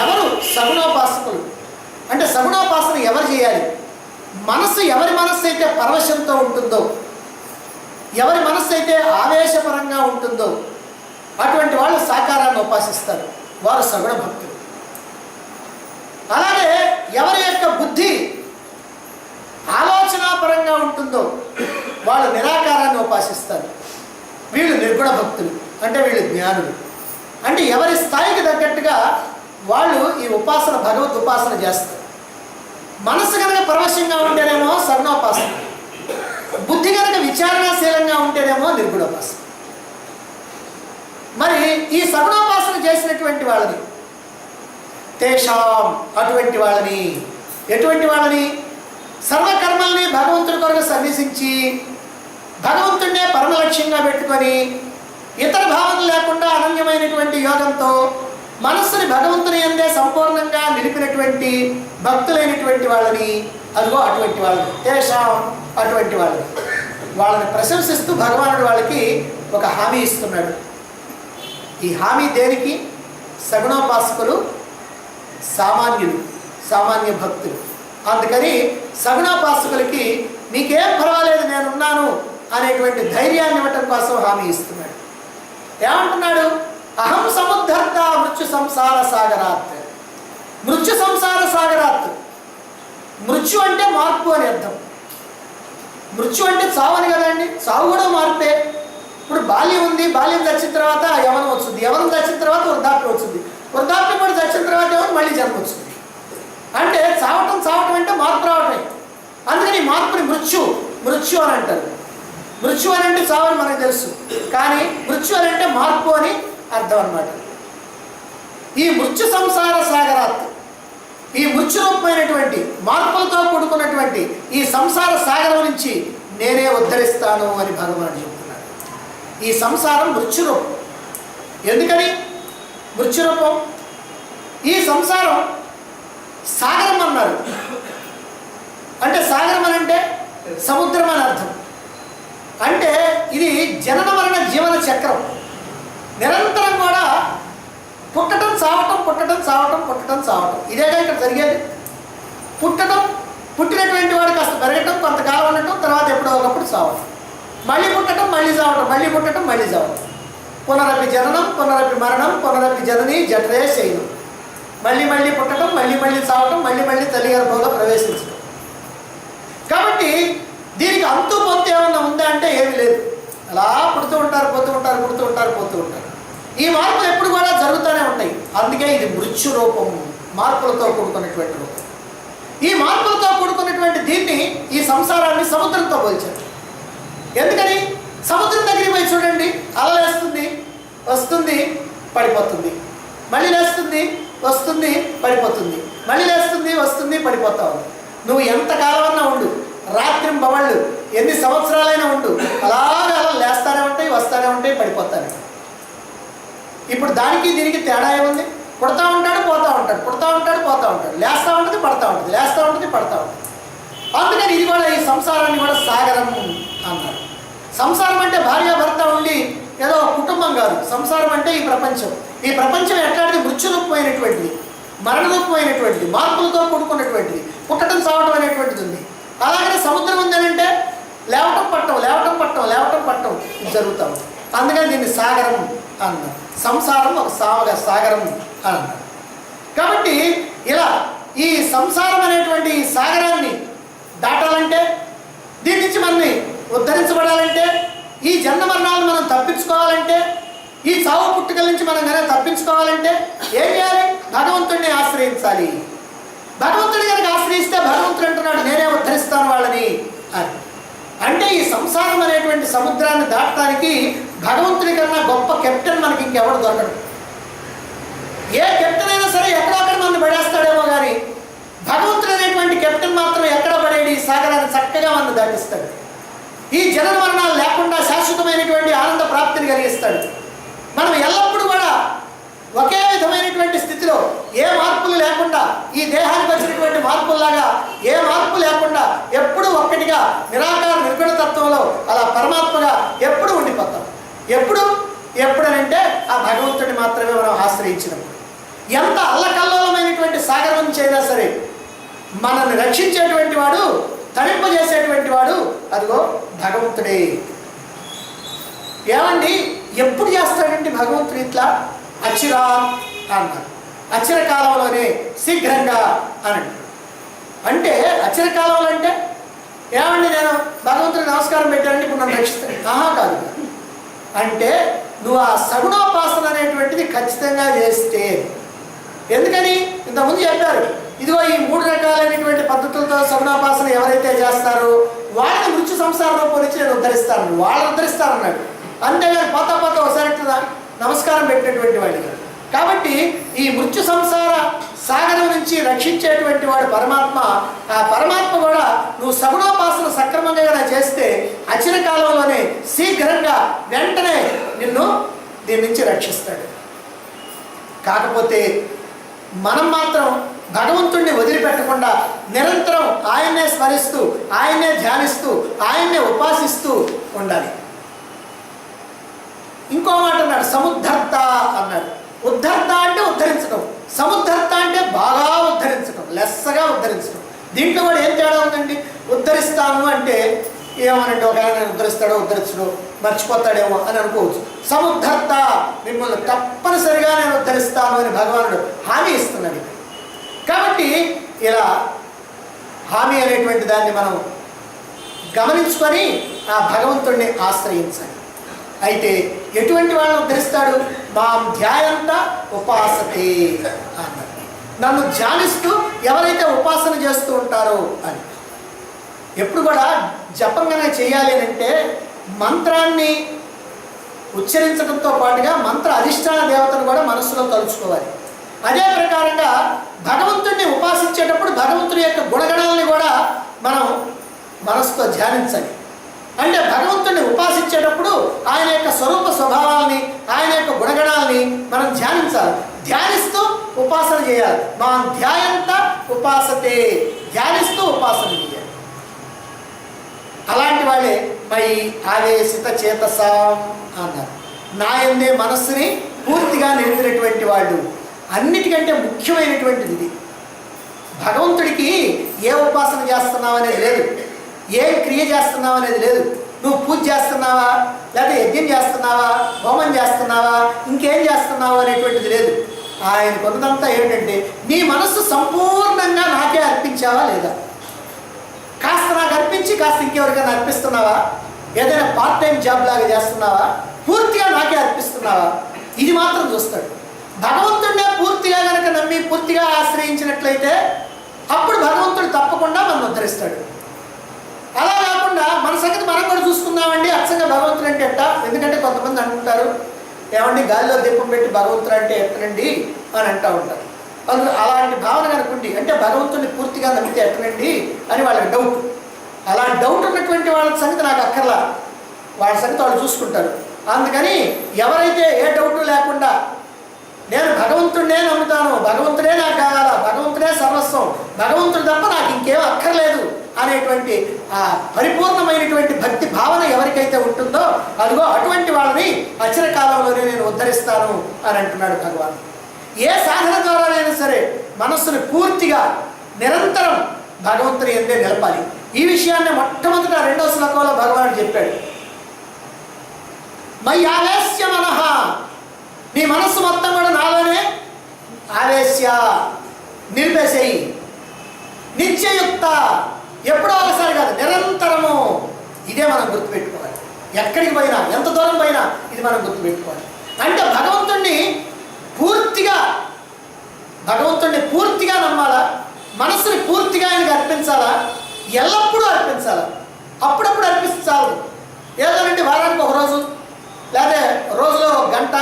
ఎవరు సగుణోపాసకులు అంటే సగుణోపాసన ఎవరు చేయాలి? మనస్సు, ఎవరి మనస్సు అయితే పరవశంతో ఉంటుందో, ఎవరి మనస్సు అయితే ఆవేశపరంగా ఉంటుందో అటువంటి వాళ్ళు సాకారాన్ని ఉపాసిస్తారు, వారు సగుణ భక్తులు. అలాగే ఎవరి యొక్క బుద్ధి ఆలోచనాపరంగా ఉంటుందో వాళ్ళు నిరాకారాన్ని ఉపాసిస్తారు, వీళ్ళు నిర్గుణ భక్తులు, అంటే వీళ్ళు జ్ఞానులు. అంటే ఎవరి స్థాయికి తగ్గట్టుగా వాళ్ళు ఈ ఉపాసన, భగవద్ ఉపాసన చేస్తారు. మనసు కనుక పరవశంగా ఉంటేనేమో సగుణోపాసన, బుద్ధి కనుక విచారణాశీలంగా ఉంటేనేమో నిర్గుణోపాసన. మరి ఈ సగుణోపాసన చేసినటువంటి వాళ్ళని, తేషాం, అటువంటి వాళ్ళని, ఎటువంటి వాళ్ళని? సర్వకర్మల్ని భగవంతుడి కొరకు సన్నిసించి భగవంతుడినే పరమ లక్ష్యంగా పెట్టుకొని ఇతర భావన లేకుండా అనన్యమైనటువంటి యోగంతో మనస్సుని భగవంతుని యందే సంపూర్ణంగా నిలిపినటువంటి భక్తులైనటువంటి వాళ్ళని, అదిగో అటువంటి వాళ్ళని, తేషాం, అటువంటి వాళ్ళని. వాళ్ళని ప్రశంసిస్తూ భగవానుడు వాళ్ళకి ఒక హామీ ఇస్తున్నాడు. ఈ హామీ దేనికి? సగుణోపాసకులు సామాన్యులు, సామాన్య భక్తులు. అందుకని సగుణోపాసకులకి నీకేం పర్వాలేదు, నేనున్నాను అనేటువంటి ధైర్యాన్ని ఇవ్వటం కోసం హామీ ఇస్తున్నాడు. ఏమంటున్నాడు? అహం సముద్ధర్త మృత్యు సంసార సాగరాత్. మృత్యు సంసార సాగరాత్, మృత్యు అంటే మార్పు అని అర్థం. మృత్యు అంటే చావు అని కదండి, చావు కూడా మార్పే. ఇప్పుడు బాల్యం ఉంది, బాల్యం చచ్చిన తర్వాత యవనం వస్తుంది, యవనం చచ్చిన తర్వాత వృద్ధాప్యం వస్తుంది, వృద్ధాప్యం కూడా చచ్చిన తర్వాత ఏమో మళ్ళీ జన్మ వస్తుంది. అంటే చావటం అంటే మార్పు రావటమే. అందుకని ఈ మార్పుని మృత్యు అని అంటారు. మృత్యు అని అంటే చావు అని మనకు తెలుసు, కానీ మృత్యు అని అంటే మార్పు అని అర్థం అన్నమాట. ఈ మృత్యు సంసార సాగరాత్, ఈ మృత్యురూపమైనటువంటి మార్పులతో కూడుకున్నటువంటి ఈ సంసార సాగరం నుంచి నేనే ఉద్ధరిస్తాను అని భగవానుడు చెప్తున్నాడు. ఈ సంసారం మృత్యురూపం. ఎందుకని మృత్యురూపం? ఈ సంసారం సాగరం అన్నారు. అంటే సాగరం అని అంటే సముద్రం అని అర్థం. అంటే ఇది జనన మరణ జీవన చక్రం. నిరంతరం కూడా పుట్టడం చావటం, పుట్టడం చావటం, పుట్టడం చావటం, ఇదేగా ఇక్కడ జరిగేది. పుట్టడం, పుట్టినటువంటి వాడు కాస్త పెరగటం, కొంతకాలం ఉండటం, తర్వాత ఎప్పుడో ఒకప్పుడు చావటం, మళ్ళీ పుట్టడం, మళ్ళీ చావటం, మళ్ళీ పుట్టడం, మళ్ళీ చావటం. పునరపి జననం, పునరపి మరణం, పునరపి జనని జఠరే శయనం. మళ్ళీ మళ్ళీ పుట్టడం, మళ్ళీ మళ్ళీ చావటం, మళ్ళీ మళ్ళీ తల్లి గర్భంలో ప్రవేశించడం. కాబట్టి దీనికి అంతు పొత్తు ఏమన్నా ఉందా అంటే ఏమీ లేదు. అలా పుడుతూ ఉంటారు, పోతూ ఉంటారు, పుడుతూ ఉంటారు, పోతూ ఉంటారు. ఈ మార్పులు ఎప్పుడు కూడా జరుగుతూనే ఉంటాయి. అందుకే ఇది మృత్యు రూపము, మార్పులతో కూడుకున్నటువంటి రూపం. ఈ మార్పులతో కూడుకున్నటువంటి దీన్ని, ఈ సంసారాన్ని సముద్రంతో పోల్చారు. ఎందుకని? సముద్రం దగ్గరికి పోయి చూడండి, అల లేస్తుంది, వస్తుంది, పడిపోతుంది, మళ్ళీ లేస్తుంది, వస్తుంది, పడిపోతుంది, మళ్ళీ లేస్తుంది, వస్తుంది, పడిపోతా ఉంది. నువ్వు ఎంతకాలమన్నా ఉండు, రాత్రి బవళ్ళు ఎన్ని సంవత్సరాలైనా ఉండు, అలాగే అలా లేస్తానే ఉంటాయి, వస్తానే ఉంటాయి, పడిపోతానే. ఇప్పుడు దానికి దీనికి తేడా ఏముంది? పుడతా ఉంటాడు, పోతూ ఉంటాడు, పుడతా ఉంటాడు, పోతూ ఉంటాడు, లేస్తూ ఉంటుంది, పడతా ఉంటుంది, లేస్తూ ఉంటుంది, పడతా ఉంటుంది. అందుకని ఇది కూడా, ఈ సంసారాన్ని కూడా సాగరం అన్నారు. సంసారం అంటే భార్యాభర్త ఉండి ఏదో కుటుంబం కాదు. సంసారం అంటే ఈ ప్రపంచం. ఈ ప్రపంచం ఎట్లాంటిది? మృత్యురూపమైనటువంటిది, మరణరూపమైనటువంటిది, మార్పులతో కూడుకున్నటువంటిది, పుట్టడం చావటం అనేటువంటిది ఉంది. అలాగనే సముద్రం ఉందనంటే లేవటం పట్టం లేవటం పట్టం లేవటం పట్టం ఇది జరుగుతూ ఉంది. అందుకని దీన్ని సాగరం అన్నారు. సంసారం ఒక సాగరం అన్నారు. కాబట్టి ఇలా ఈ సంసారం అనేటువంటి ఈ సాగరాన్ని దాటాలంటే, దీని నుంచి మనల్ని ఉద్ధరించబడాలంటే, ఈ జన్మ మరణాలను మనం తప్పించుకోవాలంటే, ఈ చావు పుట్టుకల నుంచి మనం కనుక తప్పించుకోవాలంటే ఏం చేయాలి? భగవంతుడిని ఆశ్రయించాలి. భగవంతుడి కనుక ఆశ్రయిస్తే భగవంతుడు అంటున్నాడు నేనే ఉద్ధరిస్తాను వాళ్ళని అని. అంటే ఈ సంసారం అనేటువంటి సముద్రాన్ని దాటడానికి భగవంతుడి కన్నా గొప్ప కెప్టెన్ మనకి ఇంకెవడు దొరకడు. ఏ కెప్టెన్ అయినా సరే ఎక్కడో అక్కడ మనల్ని పడేస్తాడేమో కానీ భగవంతుడు అనేటువంటి కెప్టెన్ మాత్రం ఎక్కడ పడేది ఈ సాగరాన్ని చక్కగా మనల్ని దాటిస్తాడు. ఈ జనన మరణాలు లేకుండా శాశ్వతమైనటువంటి ఆనంద ప్రాప్తిని కలిగిస్తాడు. మనం ఎల్లప్పుడూ కూడా ఒకే విధమైనటువంటి స్థితిలో ఏ మార్పులు లేకుండా, ఈ దేహానికి వచ్చినటువంటి మార్పుల్లాగా ఏ మార్పు లేకుండా ఎప్పుడూ ఒక్కటిగా నిరాకార నిర్గుణ తత్వంలో అలా పరమాత్మగా ఎప్పుడు ఉండిపోతాం. ఎప్పుడనంటే ఆ భగవంతుడిని మాత్రమే మనం ఆశ్రయించినప్పుడు. ఎంత అల్లకల్లోలమైనటువంటి సాగరం నుంచి అయినా సరే మనల్ని రక్షించేటువంటి వాడు, తరింపజేసేటువంటి వాడు అదిగో భగవంతుడే. ఏమండి ఎప్పుడు చేస్తాడండి భగవంతుడు ఇట్లా? అచిరా అన్నారు. అచిర కాలంలోనే శీఘ్రంగా అనండి. అంటే అచిర కాలంలో అంటే ఏమండి నేను భగవంతుడికి నమస్కారం పెట్టానంటే ఇప్పుడు నన్ను రక్షిస్తాను కాదు. అంటే నువ్వు ఆ సగుణోపాసన అనేటువంటిది ఖచ్చితంగా చేస్తే, ఎందుకని ఇంతకుముందు చెప్పారు ఇదిగో ఈ 3 రకాలైనటువంటి పద్ధతులతో సగుణోపాసన ఎవరైతే చేస్తారో వాళ్ళని మృత్యు సంసార రూపం నుంచి నేను ఉద్ధరిస్తాను, వాళ్ళు ఉద్ధరిస్తారన్నాడు. అంతేగాని పోతా ఒకసారి నమస్కారం పెట్టినటువంటి వాడికి. కాబట్టి ఈ మృత్యు సంసార సాగరం నుంచి రక్షించేటువంటి వాడు పరమాత్మ. ఆ పరమాత్మ కూడా నువ్వు సగుణోపాసన సక్రమంగా చేస్తే అచిర కాలంలోనే శీఘ్రంగా వెంటనే నిన్ను దీని నుంచి రక్షిస్తాడు. కాకపోతే మనం మాత్రం భగవంతుణ్ణి వదిలిపెట్టకుండా నిరంతరం ఆయన్నే స్మరిస్తూ, ఆయన్నే ధ్యానిస్తూ, ఆయన్నే ఉపాసిస్తూ ఉండాలి. ఇంకో మాట అన్నాడు, సముద్ధర్త అన్నాడు. ఉద్ధర్త అంటే ఉద్ధరించడం, సముద్ధర్త అంటే బాగా ఉద్ధరించడం, లెస్సగా ఉద్ధరించడం. దీంట్లో కూడా ఏం తేడా ఉందండి? ఉద్ధరిస్తాను అంటే ఏమనంటే ఒక ఆయన ఉద్ధరిస్తాడో ఉద్ధరించడో మర్చిపోతాడేమో అని అనుకోవచ్చు. సముద్ధర్త మిమ్మల్ని తప్పనిసరిగా నేను ఉద్ధరిస్తాను అని భగవానుడు హామీ ఇస్తున్నాడు. కాబట్టి ఇలా హామీ అనేటువంటి దాన్ని మనం గమనించుకొని ఆ భగవంతుడిని ఆశ్రయించాలి. అయితే ఎటువంటి వాళ్ళని ఉద్ధరిస్తాడు? మాం ధ్యాయంత ఉపాసతే అన్నాడు. నన్ను ధ్యానిస్తూ ఎవరైతే ఉపాసన చేస్తూ ఉంటారో అని. ఎప్పుడు కూడా జపంగానే చేయాలి అంటే మంత్రాన్ని ఉచ్చరించడంతో పాటుగా మంత్ర అధిష్టాన దేవతను కూడా మనస్సులో తలుచుకోవాలి. అదే ప్రకారంగా భగవంతుడిని ఉపాసించేటప్పుడు భగవంతుడి యొక్క గుణగణాలని కూడా మనం మనసుతో ధ్యానించాలి. అంటే భగవంతుడిని ఉపాసించేటప్పుడు ఆయన యొక్క స్వరూప స్వభావాలని, ఆయన యొక్క గుణగణాలని మనం ధ్యానించాలి. ధ్యానిస్తూ ఉపాసన చేయాలి. మా ధ్యాయంత ఉపాసతే, ధ్యానిస్తూ ఉపాసన చేయాలి. అలాంటి వాళ్ళే మై ఆవేశిత చేతసాం అన్నారు. నా యందే మనస్సుని పూర్తిగా నిలిపినటువంటి వాళ్ళు. అన్నిటికంటే ముఖ్యమైనటువంటిది ఇది. భగవంతుడికి ఏ ఉపాసన చేస్తున్నావు అనేది లేదు, ఏ క్రియ చేస్తున్నావు అనేది లేదు. నువ్వు పూజ చేస్తున్నావా, లేదా యజ్ఞం చేస్తున్నావా, హోమం చేస్తున్నావా, ఇంకేం చేస్తున్నావా అనేటువంటిది లేదు. ఆయన కొంతంతా ఏమిటంటే నీ మనస్సు సంపూర్ణంగా నాకే అర్పించావా లేదా, కాస్త నాకు అర్పించి కాస్త ఇంకెవరికైనా అర్పిస్తున్నావా, ఏదైనా పార్ట్ టైం జాబ్ లాగా చేస్తున్నావా, పూర్తిగా నాకే అర్పిస్తున్నావా, ఇది మాత్రం చూస్తాడు. భగవంతుడినే పూర్తిగా కనుక నమ్మి పూర్తిగా ఆశ్రయించినట్లయితే అప్పుడు భగవంతుడు తప్పకుండా మనం ఉద్ధరిస్తాడు. అలా కాకుండా మన సంగతి మనం కూడా చూసుకుందామండి, అచ్చంగా భగవంతుడు అంటే ఎట్టా. ఎందుకంటే కొంతమంది అంటుంటారు ఏమండి గాలిలో దీపం పెట్టి భగవంతుడు అంటే ఎట్టనండి అని అంటూ ఉంటారు. అందులో అలాంటి భావన కనుకుండి అంటే భగవంతుడిని పూర్తిగా నమ్మితే ఎట్టనండి అని వాళ్ళకి డౌట్. అలా డౌట్ ఉన్నటువంటి వాళ్ళ సంగతి నాకు అక్కర్లా, వాళ్ళ సంగతి వాళ్ళు చూసుకుంటారు. అందుకని ఎవరైతే ఏ డౌట్ లేకుండా నేను భగవంతుడినే నమ్ముతాను, భగవంతుడే నాకు కావాలా, భగవంతుడే సర్వస్వం, భగవంతుడు తప్ప నాకు ఇంకేం అక్కర్లేదు అనేటువంటి ఆ పరిపూర్ణమైనటువంటి భక్తి భావన ఎవరికైతే ఉంటుందో అదిగో అటువంటి వాళ్ళని అచిర కాలంలోనే నేను ఉద్ధరిస్తాను అని అంటున్నాడు భగవాన్. ఏ సాధన ద్వారానైనా సరే మనస్సును పూర్తిగా నిరంతరం భగవంతుని యందే నిలపాలి. ఈ విషయాన్ని మొట్టమొదట 2వ శ్లోకంలో భగవానుడు చెప్పాడు. మయి ఆవేశ్య మనః, నీ మనస్సు మొత్తం కూడా నాలోనే ఆవేశ్య, నిలిపేసేయి. నిత్యయుక్త, ఎప్పుడో ఒకసారి కాదు, నిరంతరము. ఇదే మనం గుర్తుపెట్టుకోవాలి. ఎక్కడికి పోయినా, ఎంత దూరం పోయినా ఇది మనం గుర్తుపెట్టుకోవాలి. అంటే భగవంతుడిని పూర్తిగా నమ్మాలా, మనస్సుని పూర్తిగా ఆయనకి అర్పించాలా, ఎల్లప్పుడూ అర్పించాలా. అప్పుడప్పుడు అర్పించాలి. ఏదోనంటే వారానికి ఒక రోజు లేదా రోజులో గంట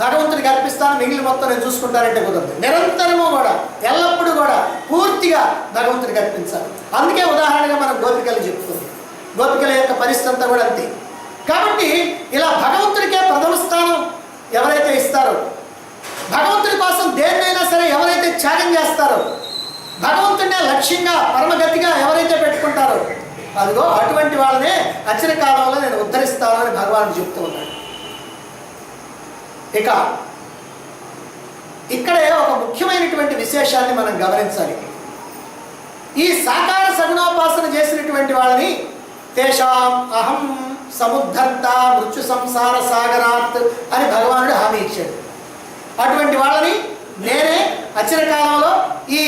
భగవంతుడికి అర్పిస్తాను, మిగిలిన మొత్తం నేను చూసుకుంటానంటే కుదరదు. నిరంతరము కూడా, ఎల్లప్పుడూ కూడా పూర్తిగా భగవంతుడికి అర్పించాలి. అందుకే ఉదాహరణగా మనం గోపికలు చెప్పుకుంది. గోపికల యొక్క పరిస్థితి అంతా కూడా అంతే. కాబట్టి ఇలా భగవంతుడికే ప్రథమ స్థానం ఎవరైతే ఇస్తారో, భగవంతుడి కోసం దేన్నైనా సరే ఎవరైతే త్యాగం చేస్తారో, భగవంతుడినే లక్ష్యంగా పరమగతిగా ఎవరైతే పెట్టుకుంటారో, అదిగో అటువంటి వాళ్ళనే అచిర కాలంలో నేను ఉద్ధరిస్తాను అని భగవానుడు చెప్తూ ఉన్నాడు. ఇక ఇక్కడే ఒక ముఖ్యమైనటువంటి విశేషాన్ని మనం గమనించాలి. ఈ సాకార సగుణోపాసన చేసినటువంటి వాళ్ళని తేషాం అహం సముద్ధర్త మృత్యు సంసార సాగరాత్ అని భగవానుడు హామీ ఇచ్చాడు. అటువంటి వాళ్ళని నేనే అచిరకాలంలో ఈ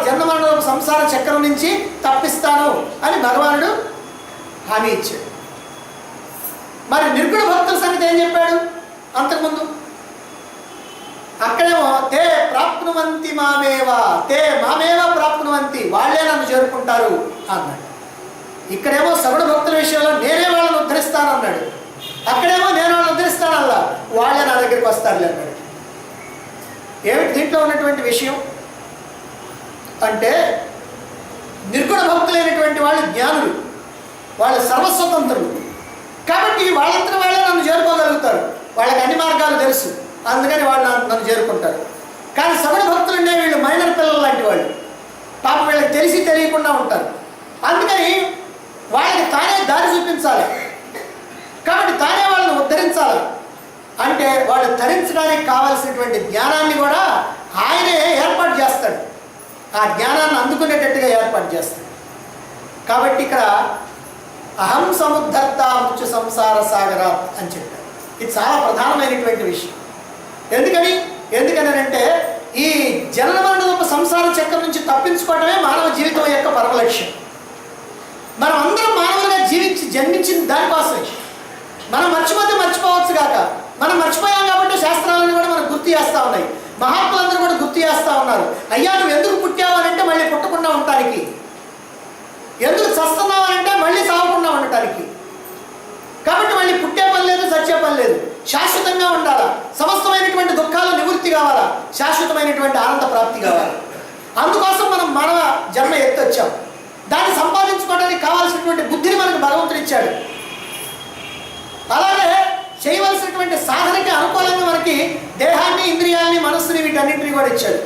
జన్మమరణ సంసార చక్రం నుంచి తప్పిస్తాను అని భగవానుడు హామీ ఇచ్చాడు. మరి నిర్గుణ భక్తుల సంగతి ఏం చెప్పాడు అంతకుముందు? అక్కడేమో తే ప్రాప్నువంతి మామేవ ప్రాప్నువంతి, వాళ్ళే నన్ను చేరుకుంటారు అన్నాడు. ఇక్కడేమో సగుణ భక్తుల విషయంలో నేనే వాళ్ళని ఉద్ధరిస్తాను అన్నాడు. అక్కడేమో నేను వాళ్ళని ఉద్ధరిస్తాను అలా, వాళ్ళే నా దగ్గరికి వస్తారులే అన్నాడు. ఏమిటి దీంట్లో ఉన్నటువంటి విషయం అంటే, నిర్గుణ భక్తులైనటువంటి వాళ్ళు జ్ఞానులు, వాళ్ళు సర్వస్వతంత్రులు. కాబట్టి వాళ్ళంతా వాళ్ళే నన్ను చేరుకోగలుగుతారు. వాళ్ళకి అన్ని మార్గాలు తెలుసు, అందుకని వాళ్ళు నన్ను చేరుకుంటారు. కానీ సగుణ భక్తులు ఉండే వీళ్ళు మైనర్ పిల్లలు లాంటి వాళ్ళు, పాపం వీళ్ళకి తెలిసి తెలియకుండా ఉంటారు. అందుకని వాళ్ళకి తానే దారి చూపించాలి. కాబట్టి తానే వాళ్ళని ఉద్ధరించాలి. అంటే వాళ్ళు ధరించడానికి కావలసినటువంటి జ్ఞానాన్ని కూడా ఆయనే ఏర్పాటు చేస్తాడు. ఆ జ్ఞానాన్ని అందుకునేటట్టుగా ఏర్పాటు చేస్తాడు. కాబట్టి ఇక్కడ అహం సముద్ధర్త మృత్యు సంసార సాగరాత్ అని చెప్పారు. ఇది చాలా ప్రధానమైనటువంటి విషయం. ఎందుకనంటే ఈ జనన మరణ సంసార చక్రం నుంచి తప్పించుకోవడమే మానవ జీవితం యొక్క పరమ లక్ష్యం. మనం అందరం మానవులుగా జన్మించిన దానికోసమే. మనం మర్చిపోతే మర్చిపోవచ్చు కాక, మనం మర్చిపోయాం కాబట్టి శాస్త్రాలను కూడా మనకు గుర్తు చేస్తూ ఉన్నాయి. మహాత్ములందరూ కూడా గుర్తు చేస్తూ ఉన్నారు. అయ్యా నువ్వు ఎందుకు పుట్టావు అని అంటే మళ్ళీ పుట్టకుండా ఉండటానికి, ఎందుకు చస్తున్నావు అని అంటే మళ్ళీ సాగకుండా ఉండటానికి. కాబట్టి మళ్ళీ పుట్టే పని లేదు, చచ్చే పని లేదు, శాశ్వతంగా ఉండాలా. సమస్తమైనటువంటి దుఃఖాలు నివృత్తి కావాలా, శాశ్వతమైనటువంటి ఆనంద ప్రాప్తి కావాలి. అందుకోసం మనం మానవ జన్మ ఎత్తొచ్చాం. దాన్ని సంపాదించుకోవడానికి కావాల్సినటువంటి బుద్ధిని మనకు భగవంతుడు ఇచ్చాడు. అలాగే చేయవలసినటువంటి సాధనకి అనుకూలంగా మనకి దేహాన్ని, ఇంద్రియాలని, మనస్సుని, వీటన్నింటినీ కూడా ఇచ్చాడు.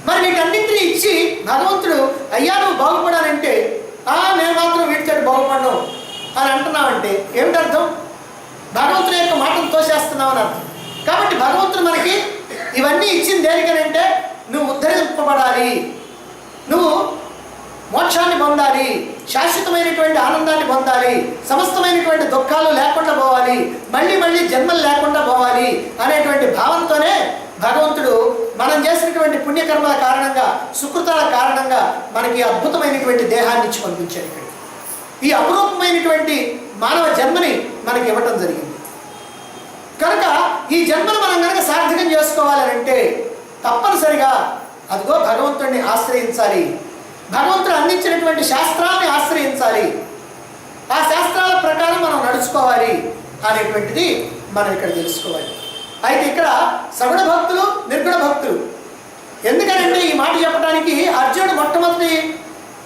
మరి వీటన్నింటినీ ఇచ్చి భగవంతుడు అయ్యా నువ్వు బాగుపడాలంటే నేను మాత్రం వీటితో బాగుపడను అని అంటున్నావంటే ఏమిటి అర్థం? భగవంతుని యొక్క మాటను తోసేస్తున్నావు అని అర్థం. కాబట్టి భగవంతుడు మనకి ఇవన్నీ ఇచ్చింది దేనికనంటే నువ్వు ఉద్ధరింపబడాలి, నువ్వు మోక్షాన్ని పొందాలి, శాశ్వతమైనటువంటి ఆనందాన్ని పొందాలి, సమస్తమైనటువంటి దుఃఖాలు లేకుండా పోవాలి, మళ్ళీ మళ్ళీ జన్మలు లేకుండా పోవాలి అనేటువంటి భావంతోనే భగవంతుడు మనం చేసినటువంటి పుణ్యకర్మల కారణంగా, సుకృతాల కారణంగా మనకి అద్భుతమైనటువంటి దేహాన్ని ఇచ్చి పంపించాడు. ఇక్కడ ఈ అపురూపమైనటువంటి మానవ జన్మని మనకి ఇవ్వటం జరిగింది. కనుక ఈ జన్మను మనం కనుక సార్థకం చేసుకోవాలంటే తప్పనిసరిగా అదిగో భగవంతుడిని ఆశ్రయించాలి, భగవంతుడు అందించినటువంటి శాస్త్రాన్ని ఆశ్రయించాలి, ఆ శాస్త్రాల ప్రకారం మనం నడుచుకోవాలి అనేటువంటిది మనం ఇక్కడ తెలుసుకోవాలి. అయితే ఇక్కడ సగుణ భక్తులు, నిర్గుణ భక్తులు. ఎందుకనంటే ఈ మాట చెప్పడానికి అర్జునుడు మొట్టమొదటి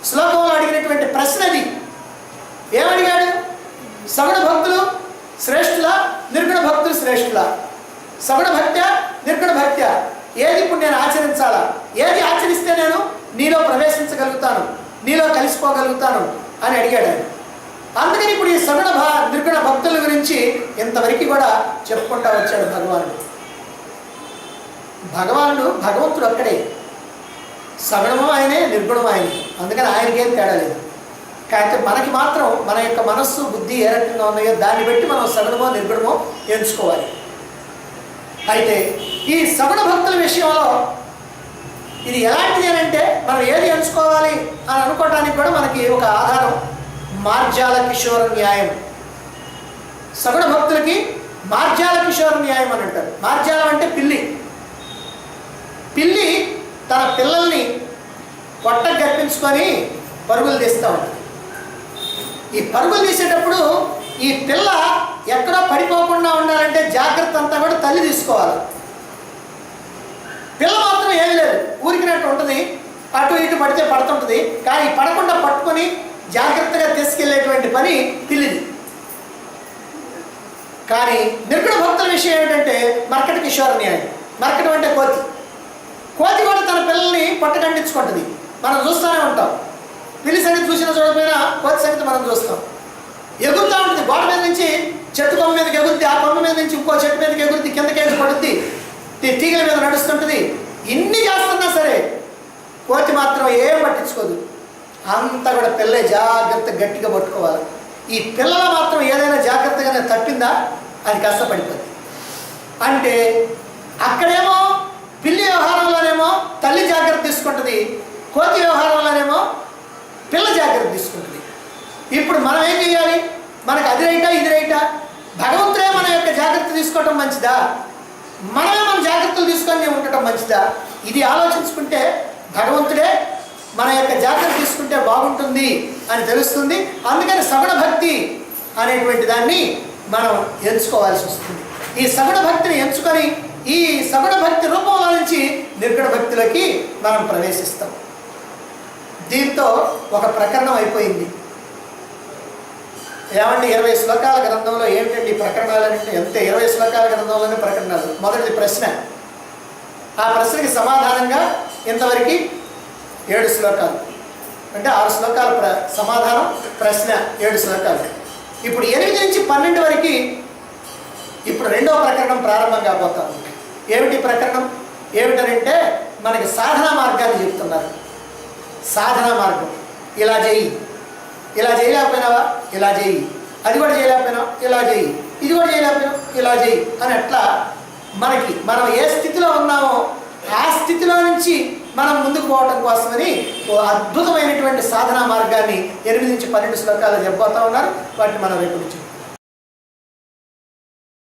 శ్లోకంలో అడిగినటువంటి ప్రశ్నది. ఏమడిగాడు? సగుణ భక్తులు శ్రేష్ఠుల, నిర్గుణ భక్తులు శ్రేష్ఠుల? సగుణ భక్త్యా, నిర్గుణ భక్త్యా, ఏది ఇప్పుడు నేను ఆచరించాలా, ఏది ఆచరిస్తే నేను నీలో ప్రవేశించగలుగుతాను, నీలో కలిసిపోగలుగుతాను అని అడిగాడు. అందుకని ఇప్పుడు ఈ సగుణ నిర్గుణ భక్తుల గురించి ఇంతవరకు కూడా చెప్పుకుంటా వచ్చాడు భగవంతుడు ఒక్కడే, సగుణము ఆయనే, నిర్గుణము ఆయనే. అందుకని ఆయనకేం తేడా లేదు. కాకపోతే మనకి మాత్రం మన యొక్క మనస్సు బుద్ధి ఏ రకంగా ఉన్నాయో దాన్ని బట్టి మనం సగుణమో నిర్గుణమో ఎంచుకోవాలి. అయితే ఈ సగుణ భక్తుల విషయంలో ఇది ఎలాంటిది అని అంటే మనం ఏది ఎంచుకోవాలి అని అనుకోవడానికి కూడా మనకి ఒక ఆధారం మార్జాల కిషోర న్యాయం. సగుణ భక్తులకి మార్జాల కిషోర న్యాయం అని అంటారు. మార్జాలం అంటే పిల్లి. పిల్లి తన పిల్లల్ని పొట్ట గర్పించుకొని పరుగులు తీస్తూ ఉంటుంది. ఈ పరుగులు తీసేటప్పుడు ఈ పిల్ల ఎక్కడో పడిపోకుండా ఉండాలంటే జాగ్రత్త అంతా కూడా తల్లి తీసుకోవాలి. పిల్ల మాత్రం ఏమీ లేదు, ఊరికినట్టు ఉంటుంది, అటు ఇటు పడితే పడుతుంటుంది. కానీ పడకుండా పట్టుకొని జాగ్రత్తగా తీసుకెళ్లేటువంటి పని పిల్లిది. కానీ నిర్గుణ భక్తుల విషయం ఏంటంటే మర్కట కిషోర న్యాయం. మర్కటం అంటే కోతి. కోతి కూడా తన పిల్లల్ని పట్టకండించుకుంటుంది. మనం చూస్తూనే ఉంటాం. పిల్లి సంగతి చూసినా చూడకపోయినా కోతి సంగతి మనం చూస్తాం. ఎగురుతూ ఉంటుంది. గోడ మీద నుంచి చెట్టు కొమ్మ మీదకి ఎగురుద్ది, ఆ కొమ్మ మీద నుంచి ఇంకో చెట్టు మీదకి ఎగురుద్ది, కిందకేసి పడుద్ది, తీగల మీద నడుస్తుంటుంది. ఇన్ని చేస్తున్నా సరే కోతి మాత్రం ఏం పట్టించుకోదు. అంతా కూడా పిల్లే జాగ్రత్త గట్టిగా పట్టుకోవాలి. ఈ పిల్లల మాత్రం ఏదైనా జాగ్రత్తగానే తప్పిందా అది కాస్త పడిపోద్ది. అంటే అక్కడేమో పిల్లి వ్యవహారంలోనేమో తల్లి జాగ్రత్త తీసుకుంటుంది, కోతి వ్యవహారంలోనేమో పిల్ల జాగ్రత్త తీసుకుంటుంది. ఇప్పుడు మనం ఏం చేయాలి? మనకు అది రైటా ఇది రైటా? భగవంతుడే మన యొక్క జాగ్రత్త తీసుకోవటం మంచిదా, మనమే మన జాగ్రత్తలు తీసుకొని ఉండటం మంచిదా? ఇది ఆలోచించుకుంటే భగవంతుడే మన యొక్క జాగ్రత్త తీసుకుంటే బాగుంటుంది అని తెలుస్తుంది. అందుకని సగుణ భక్తి అనేటువంటి దాన్ని మనం ఎంచుకోవాల్సి వస్తుంది. ఈ సగుణ భక్తిని ఎంచుకొని ఈ సగుణ భక్తి రూపంలో నుంచి నిర్గుణ భక్తిలోకి మనం ప్రవేశిస్తాం. దీంతో ఒక ప్రకరణం అయిపోయింది. ఏమండి 20 శ్లోకాల గ్రంథంలో ఏంటండి ప్రకరణాలంటే? అంతే, 20 శ్లోకాల గ్రంథంలోనే ప్రకరణాలు. మొదటిది ప్రశ్న. ఆ ప్రశ్నకి సమాధానంగా ఇంతవరకు 7 శ్లోకాలు, అంటే 6 శ్లోకాల సమాధానం, ప్రశ్న 7 శ్లోకాలు. ఇప్పుడు 8 నుంచి 12 వరకు ఇప్పుడు రెండవ ప్రకరణం ప్రారంభం కాబోతాం. ఏమిటి ప్రకరణం? ఏమిటనంటే మనకి సాధనా మార్గాన్ని చెప్తున్నారు. సాధనా మార్గం. ఇలా చేయి, ఇలా చేయలేకపోయినావా ఇలా చేయి, అది కూడా చేయలేకపోయినా ఇలా చేయి, ఇది కూడా చేయలేకపోయినా ఇలా చేయి అని అట్లా మనకి మనం ఏ స్థితిలో ఉన్నామో ఆ స్థితిలో నుంచి మనం ముందుకు పోవడం కోసమని ఓ అద్భుతమైనటువంటి సాధనా మార్గాన్ని 8 నుంచి 12 శ్లోకాలు చెప్పబోతా ఉన్నారు. వాటిని మనం రేపు నుంచి